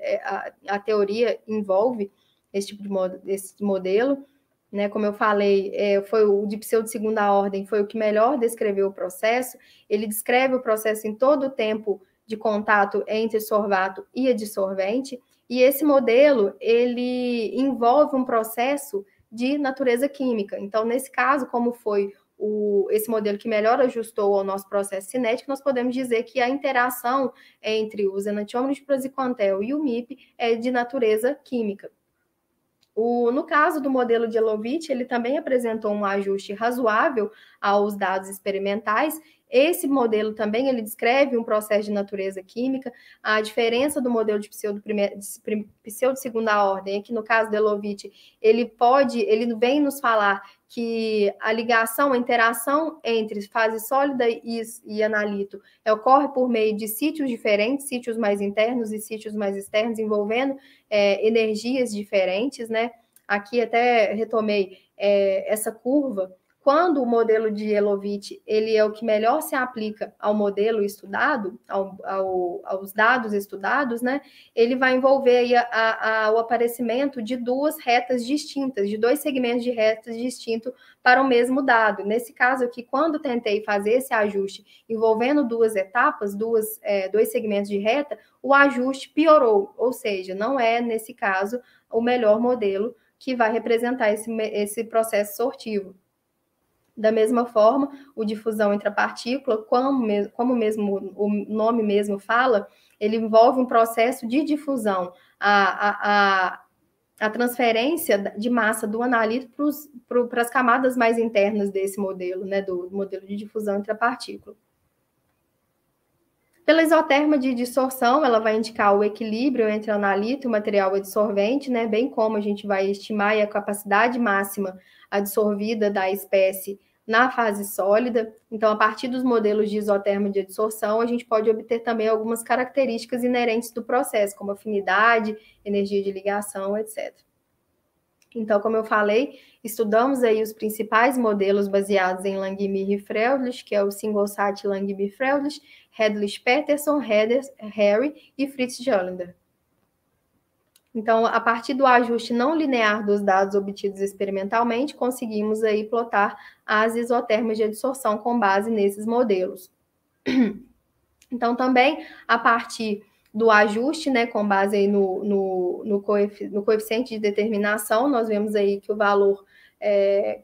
a teoria envolve esse tipo de modelo, né? Como eu falei, foi o de pseudo segunda ordem, foi o que melhor descreveu o processo. Ele descreve o processo em todo o tempo de contato entre sorvato e adsorvente, e esse modelo, ele envolve um processo de natureza química. Então, nesse caso, como foi esse modelo que melhor ajustou ao nosso processo cinético, nós podemos dizer que a interação entre os enantiômeros de praziquantel e o MIP é de natureza química. No caso do modelo de Elovitch, ele também apresentou um ajuste razoável aos dados experimentais. Esse modelo também ele descreve um processo de natureza química. A diferença do modelo de pseudo segunda ordem é que no caso do Elovitch, ele vem nos falar que a ligação, a interação entre fase sólida e analito ocorre por meio de sítios diferentes, sítios mais internos e sítios mais externos, envolvendo energias diferentes, né? Aqui até retomei essa curva. Quando o modelo de Elovitch, ele é o que melhor se aplica ao modelo estudado, aos dados estudados, né? Ele vai envolver aí o aparecimento de duas retas distintas, de dois segmentos de retas distintos para o mesmo dado. Nesse caso aqui, quando tentei fazer esse ajuste envolvendo duas etapas, dois segmentos de reta, o ajuste piorou, ou seja, não é, nesse caso, o melhor modelo que vai representar esse processo sortivo. Da mesma forma, o difusão intrapartícula, como mesmo o nome mesmo fala, ele envolve um processo de difusão, a transferência de massa do analito para as camadas mais internas desse modelo, né, do modelo de difusão intrapartícula. Pela isoterma de dissorção, ela vai indicar o equilíbrio entre o analito e o material adsorvente, né, bem como a gente vai estimar a capacidade máxima adsorvida da espécie na fase sólida. Então, a partir dos modelos de isoterma de adsorção, a gente pode obter também algumas características inerentes do processo, como afinidade, energia de ligação, etc. Então, como eu falei, estudamos aí os principais modelos baseados em Langmuir e Freundlich, que é o Singlesat Langmuir-Freundlich, Redlich-Peterson, Harry e Fritz Jollender. Então, a partir do ajuste não linear dos dados obtidos experimentalmente, conseguimos aí plotar as isotermas de adsorção com base nesses modelos. Então, também, a partir do ajuste, né, com base aí no coeficiente de determinação, nós vemos aí que o valor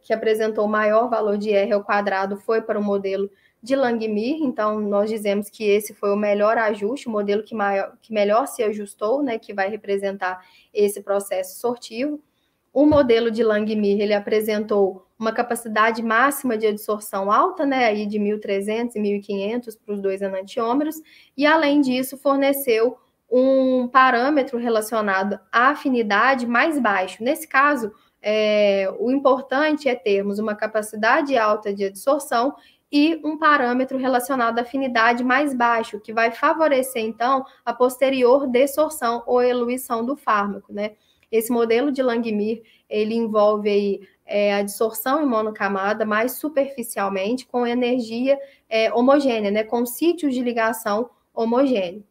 que apresentou o maior valor de R ao quadrado foi para o modelo de Langmuir, então nós dizemos que esse foi o melhor ajuste, o modelo que melhor se ajustou, né, que vai representar esse processo sortivo. O modelo de Langmuir, ele apresentou uma capacidade máxima de adsorção alta, né, aí de 1.300 e 1.500 para os dois enantiômeros, e além disso forneceu um parâmetro relacionado à afinidade mais baixo. Nesse caso, o importante é termos uma capacidade alta de adsorção e um parâmetro relacionado à afinidade mais baixo, que vai favorecer, então, a posterior dessorção ou eluição do fármaco, né? Esse modelo de Langmuir, ele envolve aí, a adsorção em monocamada mais superficialmente, com energia homogênea, né? Com sítios de ligação homogêneo.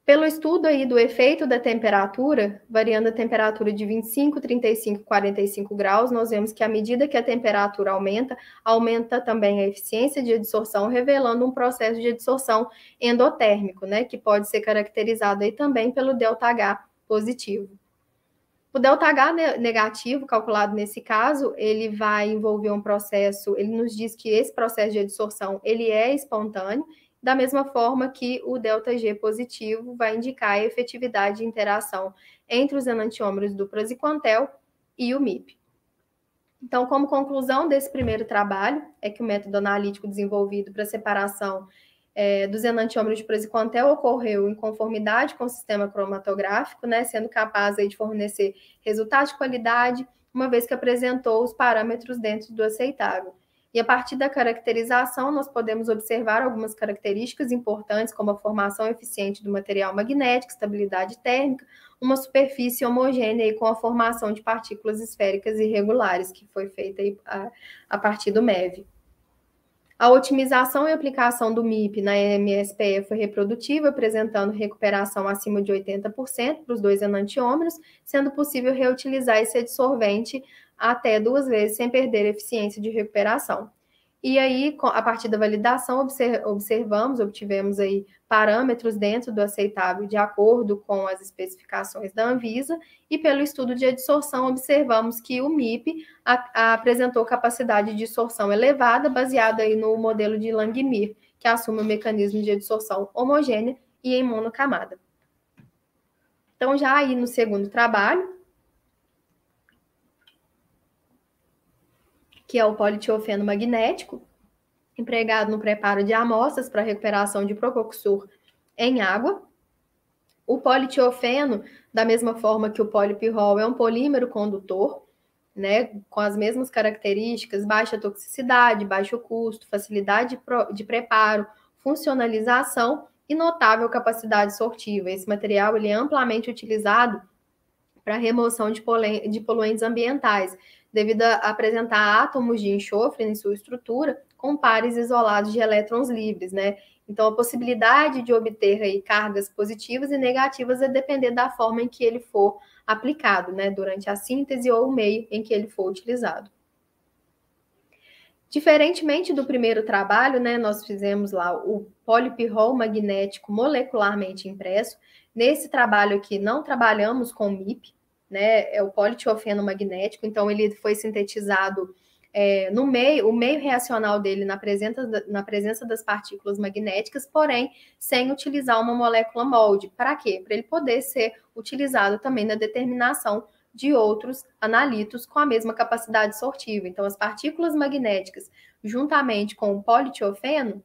Pelo estudo aí do efeito da temperatura, variando a temperatura de 25, 35, 45 graus, nós vemos que à medida que a temperatura aumenta também a eficiência de adsorção, revelando um processo de adsorção endotérmico, né, que pode ser caracterizado aí também pelo ΔH positivo. O ΔH negativo, calculado nesse caso, ele vai envolver um processo, ele nos diz que esse processo de adsorção, ele é espontâneo, da mesma forma que o ΔG positivo vai indicar a efetividade de interação entre os enantiômeros do praziquantel e o MIP. Então, como conclusão desse primeiro trabalho, é que o método analítico desenvolvido para separação dos enantiômeros de praziquantel ocorreu em conformidade com o sistema cromatográfico, né, sendo capaz aí de fornecer resultados de qualidade, uma vez que apresentou os parâmetros dentro do aceitável. E a partir da caracterização, nós podemos observar algumas características importantes, como a formação eficiente do material magnético, estabilidade térmica, uma superfície homogênea e com a formação de partículas esféricas irregulares, que foi feita aí a partir do MEV. A otimização e aplicação do MIP na MSPE foi reprodutiva, apresentando recuperação acima de 80% para os dois enantiômeros, sendo possível reutilizar esse adsorvente até 2 vezes sem perder a eficiência de recuperação. E aí, a partir da validação, obtivemos aí parâmetros dentro do aceitável de acordo com as especificações da Anvisa, e pelo estudo de adsorção observamos que o MIP apresentou capacidade de adsorção elevada, baseada aí no modelo de Langmuir, que assume o mecanismo de adsorção homogênea e em monocamada. Então, já aí no segundo trabalho, que é o politiofeno magnético, empregado no preparo de amostras para recuperação de Propoxur em água. O politiofeno, da mesma forma que o polipirrol, é um polímero condutor. né, com as mesmas características, baixa toxicidade, baixo custo, facilidade de preparo, funcionalização e notável capacidade sortiva. Esse material ele é amplamente utilizado para remoção de poluentes ambientais, devido a apresentar átomos de enxofre em sua estrutura com pares isolados de elétrons livres, né? Então, a possibilidade de obter aí cargas positivas e negativas vai depender da forma em que ele for aplicado, né? Durante a síntese ou o meio em que ele for utilizado. Diferentemente do primeiro trabalho, né, nós fizemos lá o polipirrol magnético molecularmente impresso. Nesse trabalho aqui, não trabalhamos com MIP, né, é o politiofeno magnético, então ele foi sintetizado no meio, o meio reacional dele na presença das partículas magnéticas, porém, sem utilizar uma molécula molde. Para quê? Para ele poder ser utilizado também na determinação de outros analitos com a mesma capacidade sortiva. Então, as partículas magnéticas, juntamente com o politiofeno,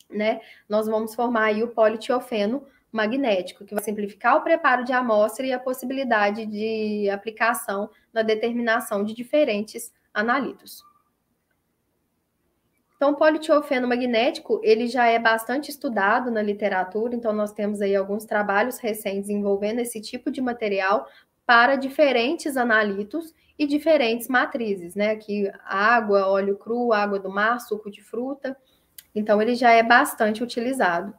né, nós vamos formar aí o politiofeno magnético, que vai simplificar o preparo de amostra e a possibilidade de aplicação na determinação de diferentes analitos. Então, o politiofeno magnético, ele já é bastante estudado na literatura, então nós temos aí alguns trabalhos recentes envolvendo esse tipo de material para diferentes analitos e diferentes matrizes, né? Aqui, água, óleo cru, água do mar, suco de fruta. Então, ele já é bastante utilizado.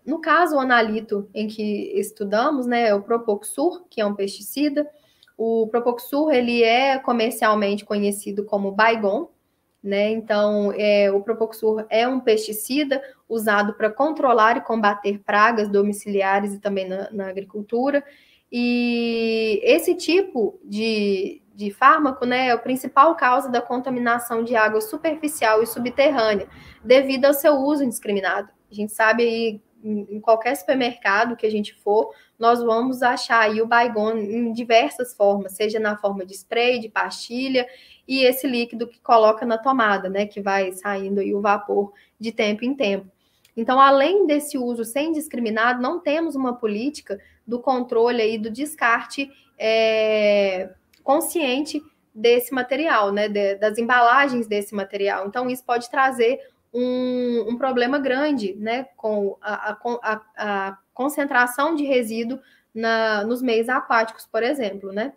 No caso, o analito em que estudamos, né, é o Propoxur, que é um pesticida. O Propoxur, ele é comercialmente conhecido como Baygon, né? Então, o Propoxur é um pesticida usado para controlar e combater pragas domiciliares e também na agricultura. E esse tipo de fármaco, né, é a principal causa da contaminação de água superficial e subterrânea, devido ao seu uso indiscriminado. A gente sabe aí, em qualquer supermercado que a gente for, nós vamos achar aí o Baygon em diversas formas, seja na forma de spray, de pastilha, e esse líquido que coloca na tomada, né, que vai saindo aí o vapor de tempo em tempo. Então, além desse uso sem discriminado, não temos uma política do controle aí do descarte consciente desse material, né, das embalagens desse material. Então, isso pode trazer um problema grande, né, com a concentração de resíduo nos meios aquáticos, por exemplo, né?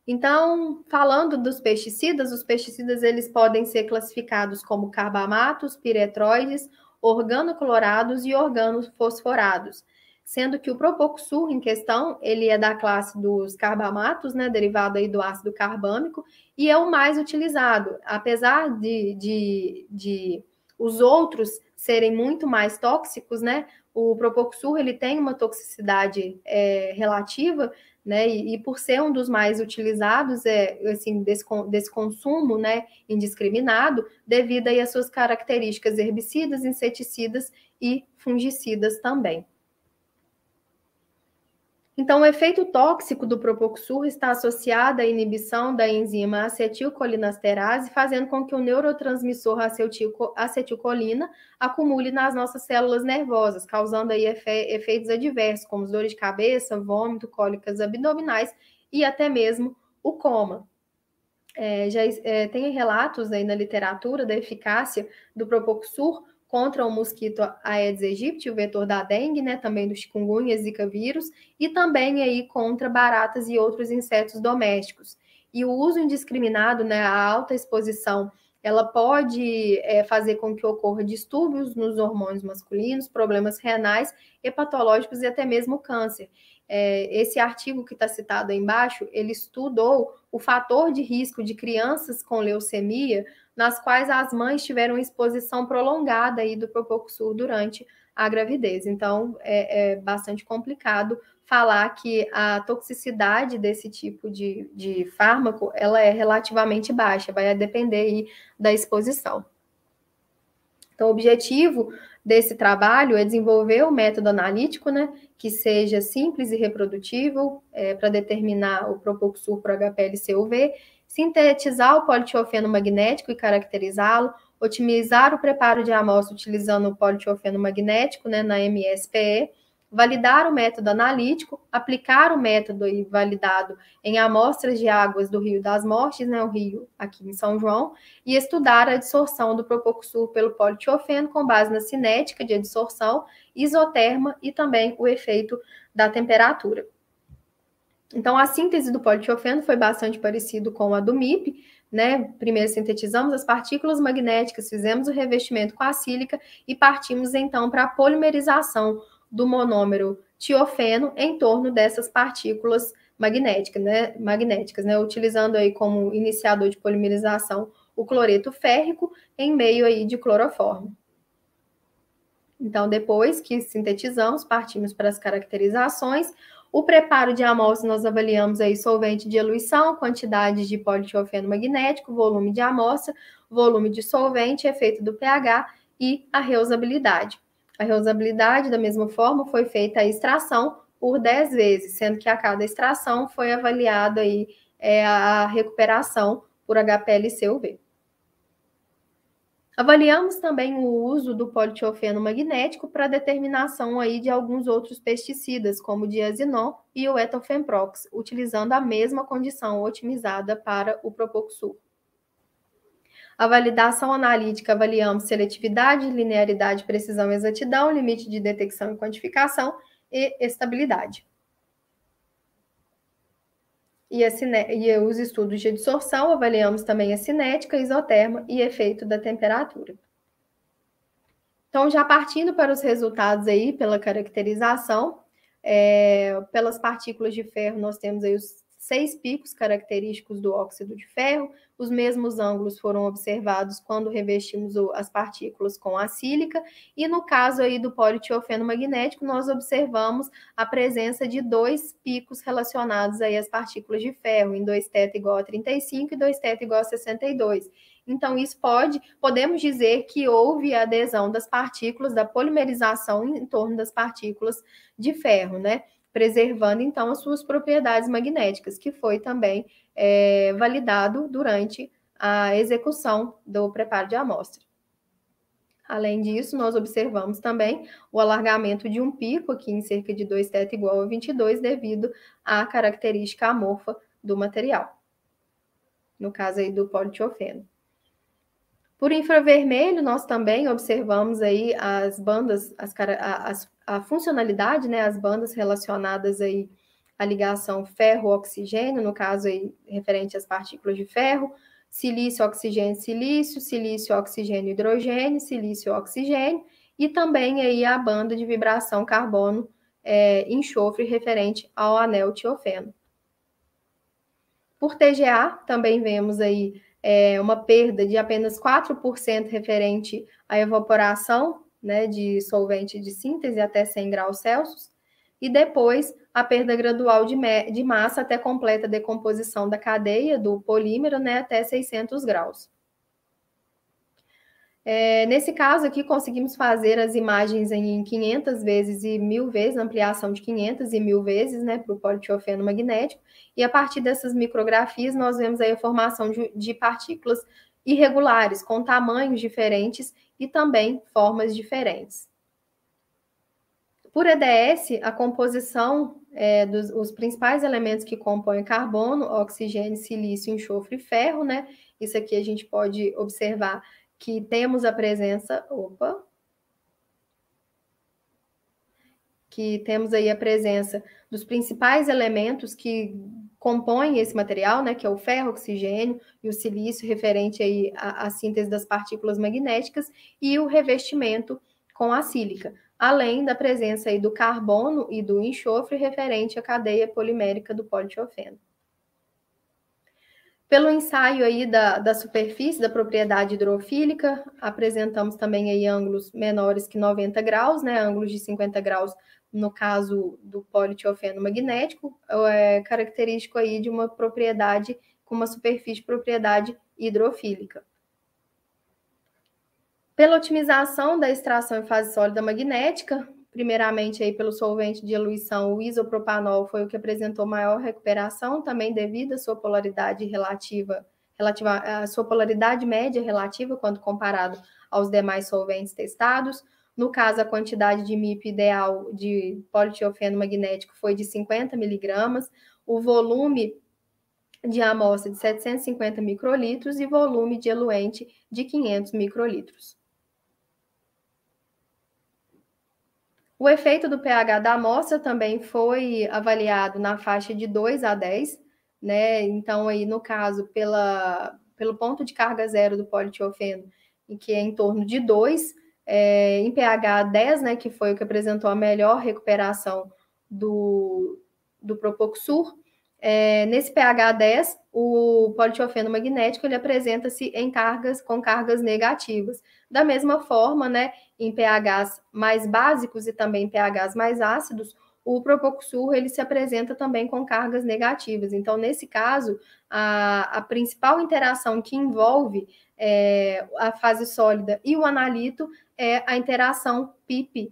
Então, falando dos pesticidas, os pesticidas eles podem ser classificados como carbamatos, piretroides, organoclorados e organofosforados, sendo que o Propoxur em questão, ele é da classe dos carbamatos, né, derivado aí do ácido carbâmico, e é o mais utilizado, apesar de os outros serem muito mais tóxicos, né, o Propoxur, ele tem uma toxicidade relativa, né, e por ser um dos mais utilizados, assim, desse consumo, né, indiscriminado, devido aí às suas características herbicidas, inseticidas e fungicidas também. Então, o efeito tóxico do Propoxur está associado à inibição da enzima acetilcolinesterase, fazendo com que o neurotransmissor acetilcolina acumule nas nossas células nervosas, causando aí efeitos adversos, como dores de cabeça, vômito, cólicas abdominais e até mesmo o coma. Tem relatos aí na literatura da eficácia do Propoxur contra o mosquito Aedes aegypti, o vetor da dengue, né, também do chikungunya, zika vírus, e também aí contra baratas e outros insetos domésticos. E o uso indiscriminado, né, a alta exposição, ela pode fazer com que ocorra distúrbios nos hormônios masculinos, problemas renais, hepatológicos e até mesmo câncer. Esse artigo que está citado aí embaixo, ele estudou o fator de risco de crianças com leucemia, nas quais as mães tiveram exposição prolongada aí do Propoxur durante a gravidez. Então, é bastante complicado falar que a toxicidade desse tipo de fármaco, ela é relativamente baixa, vai depender aí da exposição. Então, o objetivo desse trabalho é desenvolver um método analítico, né, que seja simples e reprodutível para determinar o Propoxur para o HPLC-UV, sintetizar o politiofeno magnético e caracterizá-lo, otimizar o preparo de amostra utilizando o politiofeno magnético, né, na MSPE, validar o método analítico, aplicar o método aí validado em amostras de águas do Rio das Mortes, né, o rio aqui em São João, e estudar a adsorção do Propoxur pelo politiofeno com base na cinética de adsorção, isoterma e também o efeito da temperatura. Então, a síntese do politiofeno foi bastante parecido com a do MIP, né? Primeiro sintetizamos as partículas magnéticas, fizemos o revestimento com a sílica e partimos então para a polimerização do monômero tiofeno em torno dessas partículas magnéticas, né? Utilizando aí como iniciador de polimerização o cloreto férrico em meio aí de cloroformo. Então, depois que sintetizamos, partimos para as caracterizações. O preparo de amostras, nós avaliamos aí solvente de eluição, quantidade de politiofeno magnético, volume de amostra, volume de solvente, efeito do pH e a reusabilidade. A reusabilidade, da mesma forma, foi feita a extração por 10 vezes, sendo que a cada extração foi avaliada aí, a recuperação por HPLC-UV. Avaliamos também o uso do politiofeno magnético para determinação aí de alguns outros pesticidas, como o diazinon e o etofenprox, utilizando a mesma condição otimizada para o Propoxur. A validação analítica, avaliamos seletividade, linearidade, precisão e exatidão, limite de detecção e quantificação e estabilidade. E os estudos de adsorção, avaliamos também a cinética, isoterma e efeito da temperatura. Então, já partindo para os resultados aí, pela caracterização, pelas partículas de ferro, nós temos aí os 6 picos característicos do óxido de ferro. Os mesmos ângulos foram observados quando revestimos as partículas com a sílica. E no caso aí do politiofeno magnético, nós observamos a presença de 2 picos relacionados aí às partículas de ferro, em 2θ igual a 35 e 2θ igual a 62. Então, isso podemos dizer que houve adesão das partículas, da polimerização em torno das partículas de ferro, né? Preservando, então, as suas propriedades magnéticas, que foi também validado durante a execução do preparo de amostra. Além disso, nós observamos também o alargamento de um pico, aqui em cerca de 2θ igual a 22, devido à característica amorfa do material. No caso aí do politiofeno. Por infravermelho, nós também observamos aí as bandas, a funcionalidade, né, as bandas relacionadas aí à ligação ferro-oxigênio, no caso aí referente às partículas de ferro, silício-oxigênio, silício-oxigênio, hidrogênio, silício-oxigênio, e também aí a banda de vibração carbono, enxofre referente ao anel tiofeno. Por TGA, também vemos aí uma perda de apenas 4% referente à evaporação, né, de solvente de síntese até 100 graus Celsius, e depois a perda gradual de massa até completa decomposição da cadeia do polímero, né, até 600 graus. Nesse caso aqui, conseguimos fazer as imagens em 500 vezes e 1000 vezes, ampliação de 500 e 1000 vezes, né, para o politiofeno magnético, e a partir dessas micrografias nós vemos aí a formação de partículas irregulares, com tamanhos diferentes e também formas diferentes. Por EDS, a composição dos principais elementos que compõem carbono, oxigênio, silício, enxofre e ferro, né? Isso aqui a gente pode observar que temos a presença, que temos aí a presença dos principais elementos que compõem esse material, né, que é o ferro, oxigênio e o silício, referente aí à síntese das partículas magnéticas, e o revestimento com a sílica, além da presença aí do carbono e do enxofre, referente à cadeia polimérica do politiofeno. Pelo ensaio aí da superfície, da propriedade hidrofílica, apresentamos também aí ângulos menores que 90 graus, né, ângulos de 50 graus no caso do politiofeno magnético, característico aí de uma propriedade com uma superfície de propriedade hidrofílica. Pela otimização da extração em fase sólida magnética, primeiramente aí pelo solvente de eluição, o isopropanol foi o que apresentou maior recuperação, também devido à sua polaridade relativa à sua polaridade média relativa quando comparado aos demais solventes testados. No caso, a quantidade de MIP ideal de politiofeno magnético foi de 50 miligramas, o volume de amostra de 750 microlitros e volume de eluente de 500 microlitros. O efeito do pH da amostra também foi avaliado na faixa de 2 a 10, né? Então, aí, no caso, pelo ponto de carga zero do politiofeno, que é em torno de 2, em pH 10, né, que foi o que apresentou a melhor recuperação do Propoxur, nesse pH 10, o politiofeno magnético ele apresenta-se com cargas negativas. Da mesma forma, né, em pHs mais básicos e também em pHs mais ácidos, o Propoxur ele se apresenta também com cargas negativas. Então, nesse caso, a principal interação que envolve a fase sólida e o analito é a interação PIP.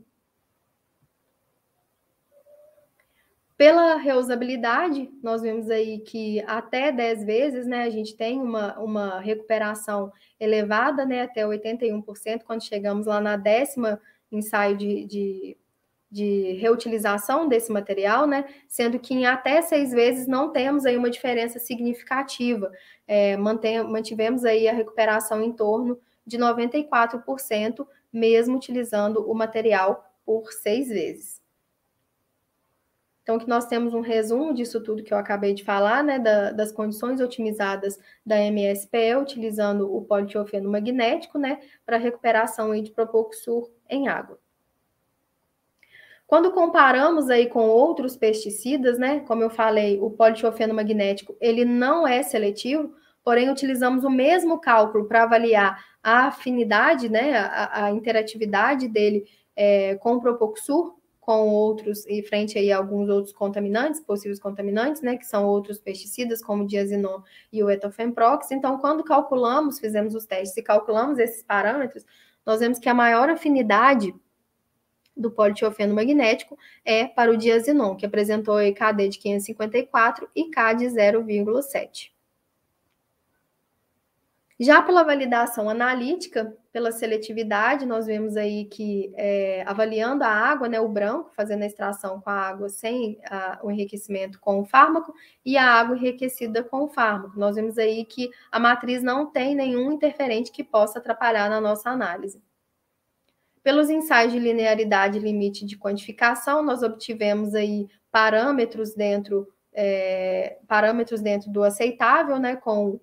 Pela reusabilidade, nós vemos aí que até 10 vezes, né, a gente tem uma recuperação elevada, né, até 81%, quando chegamos lá na 10ª ensaio de reutilização desse material, né, sendo que em até 6 vezes não temos aí uma diferença significativa. Mantivemos aí a recuperação em torno de 94%, mesmo utilizando o material por 6 vezes. Então, aqui nós temos um resumo disso tudo que eu acabei de falar, né, das condições otimizadas da MSPE, utilizando o politiofeno magnético, né, para recuperação aí de Propoxur em água. Quando comparamos aí com outros pesticidas, né, como eu falei, o politiofeno magnético, ele não é seletivo, porém utilizamos o mesmo cálculo para avaliar a afinidade, né, a interatividade dele com o Propoxur, com outros, e frente aí a alguns outros contaminantes, possíveis contaminantes, né, que são outros pesticidas, como o diazinon e o etofenprox. Então, quando fizemos os testes e calculamos esses parâmetros, nós vemos que a maior afinidade do politiofeno magnético é para o diazinon, que apresentou aí KD de 554 e K de 0,7. Já pela validação analítica, pela seletividade, nós vemos aí que, avaliando a água, né, o branco, fazendo a extração com a água sem o enriquecimento com o fármaco, e a água enriquecida com o fármaco. Nós vemos aí que a matriz não tem nenhum interferente que possa atrapalhar na nossa análise. Pelos ensaios de linearidade e limite de quantificação, nós obtivemos aí parâmetros dentro do aceitável, né, com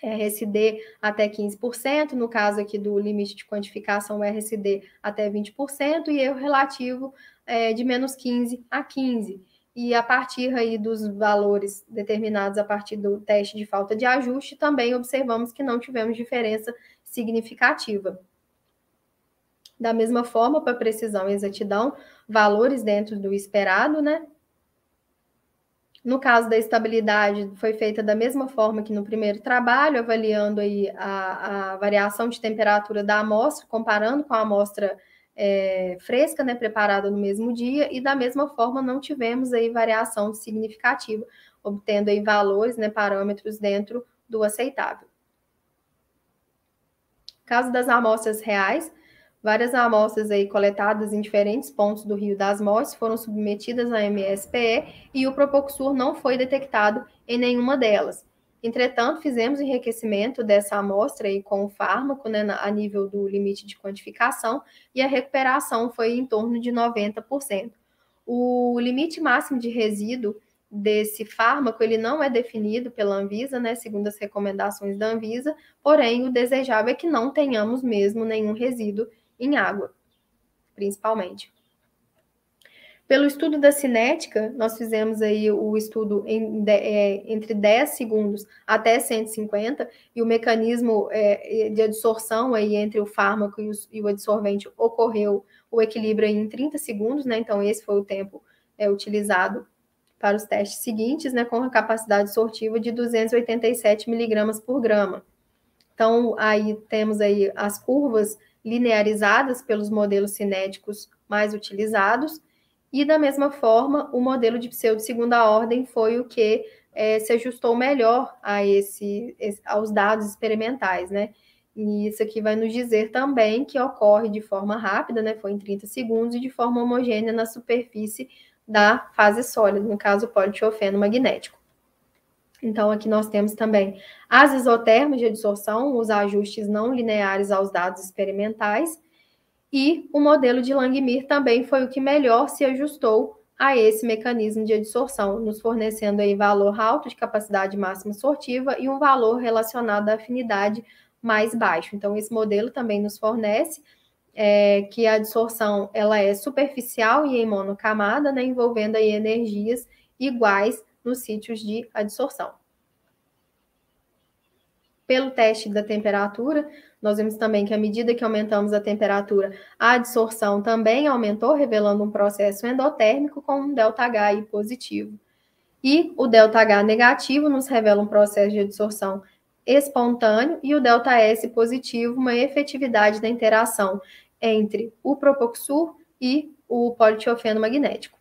RSD até 15%, no caso aqui do limite de quantificação, RSD até 20%, e erro relativo de menos 15 a 15. E a partir aí dos valores determinados a partir do teste de falta de ajuste, também observamos que não tivemos diferença significativa. Da mesma forma, para precisão e exatidão, valores dentro do esperado, né? No caso da estabilidade, foi feita da mesma forma que no primeiro trabalho, avaliando aí a variação de temperatura da amostra, comparando com a amostra fresca, né, preparada no mesmo dia, e da mesma forma não tivemos aí variação significativa, obtendo aí valores, né, parâmetros dentro do aceitável. No caso das amostras reais, várias amostras aí coletadas em diferentes pontos do Rio das Mortes foram submetidas à MSPE e o Propoxur não foi detectado em nenhuma delas. Entretanto, fizemos enriquecimento dessa amostra aí com o fármaco, né, a nível do limite de quantificação, e a recuperação foi em torno de 90%. O limite máximo de resíduo desse fármaco, ele não é definido pela Anvisa, né, segundo as recomendações da Anvisa, porém o desejável é que não tenhamos mesmo nenhum resíduo em água, principalmente. Pelo estudo da cinética, nós fizemos aí o estudo entre 10 segundos até 150, e o mecanismo de adsorção aí entre o fármaco e o adsorvente ocorreu o equilíbrio aí em 30 segundos, né? Então, esse foi o tempo utilizado para os testes seguintes, né? Com a capacidade sortiva de 287 miligramas por grama. Então, aí temos aí as curvas linearizadas pelos modelos cinéticos mais utilizados, e da mesma forma, o modelo de pseudo segunda ordem foi o que se ajustou melhor a aos dados experimentais, né? E isso aqui vai nos dizer também que ocorre de forma rápida, né? Foi em 30 segundos, e de forma homogênea na superfície da fase sólida, no caso, o politiofeno magnético. Então, aqui nós temos também as isotermas de adsorção, os ajustes não lineares aos dados experimentais, e o modelo de Langmuir também foi o que melhor se ajustou a esse mecanismo de adsorção, nos fornecendo aí valor alto de capacidade máxima sortiva e um valor relacionado à afinidade mais baixo. Então, esse modelo também nos fornece que a adsorção ela é superficial e em monocamada, né, envolvendo aí energias iguais nos sítios de adsorção. Pelo teste da temperatura, nós vimos também que à medida que aumentamos a temperatura, a adsorção também aumentou, revelando um processo endotérmico com um ΔH positivo. E o ΔH negativo nos revela um processo de adsorção espontâneo, e o ΔS positivo, uma efetividade da interação entre o Propoxur e o politiofeno magnético.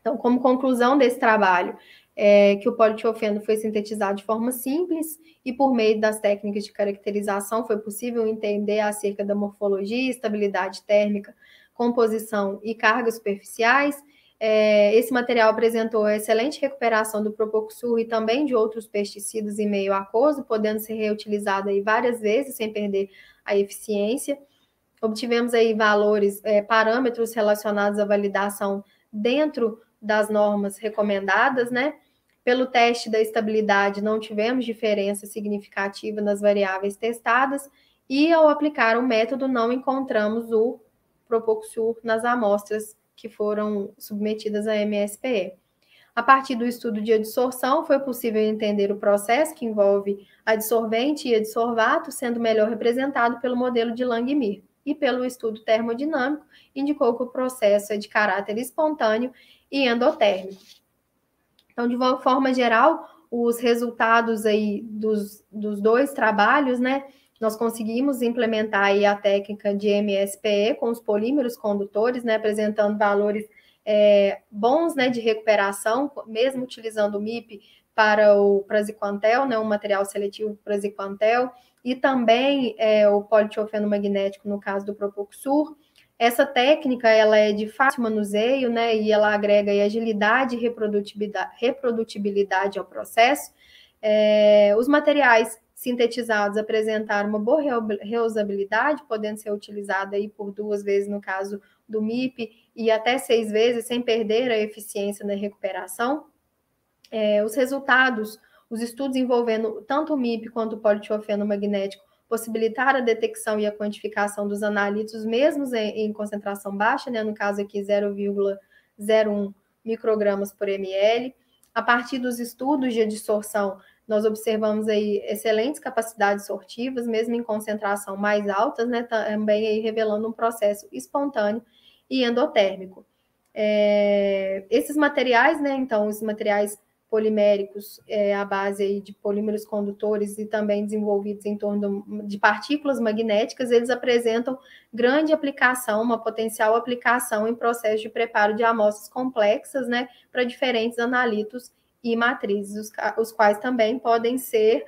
Então, como conclusão desse trabalho, que o politiofeno foi sintetizado de forma simples e por meio das técnicas de caracterização foi possível entender acerca da morfologia, estabilidade térmica, composição e cargas superficiais. Esse material apresentou excelente recuperação do Propoxur e também de outros pesticidas em meio aquoso, podendo ser reutilizado aí várias vezes sem perder a eficiência. Obtivemos aí valores, parâmetros relacionados à validação dentro das normas recomendadas, né? Pelo teste da estabilidade, não tivemos diferença significativa nas variáveis testadas, e ao aplicar o método, não encontramos o Propoxur nas amostras que foram submetidas à MSPE. A partir do estudo de adsorção, foi possível entender o processo que envolve adsorvente e adsorvato, sendo melhor representado pelo modelo de Langmuir. E pelo estudo termodinâmico, indicou que o processo é de caráter espontâneo e endotérmico. Então, de uma forma geral, os resultados aí dos dois trabalhos, né, nós conseguimos implementar aí a técnica de MSPE com os polímeros condutores, né, apresentando valores bons, né, de recuperação, mesmo utilizando o MIP para o praziquantel, né, um material seletivo praziquantel, e também o politiofeno magnético no caso do Propoxur. Essa técnica ela é de fácil manuseio, né, e ela agrega aí agilidade e reprodutibilidade ao processo. Os materiais sintetizados apresentaram uma boa reusabilidade, podendo ser utilizada aí por 2 vezes no caso do MIP e até 6 vezes sem perder a eficiência na recuperação. Os resultados, os estudos envolvendo tanto o MIP quanto o politiofeno magnético possibilitaram a detecção e a quantificação dos analíticos, mesmo em concentração baixa, né, no caso aqui 0,01 microgramas por ml. A partir dos estudos de adsorção, nós observamos aí excelentes capacidades sortivas, mesmo em concentração mais altas, né, também aí revelando um processo espontâneo e endotérmico. Esses materiais, né, então, os materiais poliméricos, à base aí de polímeros condutores e também desenvolvidos em torno de partículas magnéticas, eles apresentam grande aplicação, uma potencial aplicação em processo de preparo de amostras complexas, né, para diferentes analitos e matrizes, os quais também podem ser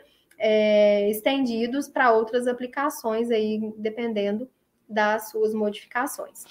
estendidos para outras aplicações aí, dependendo das suas modificações.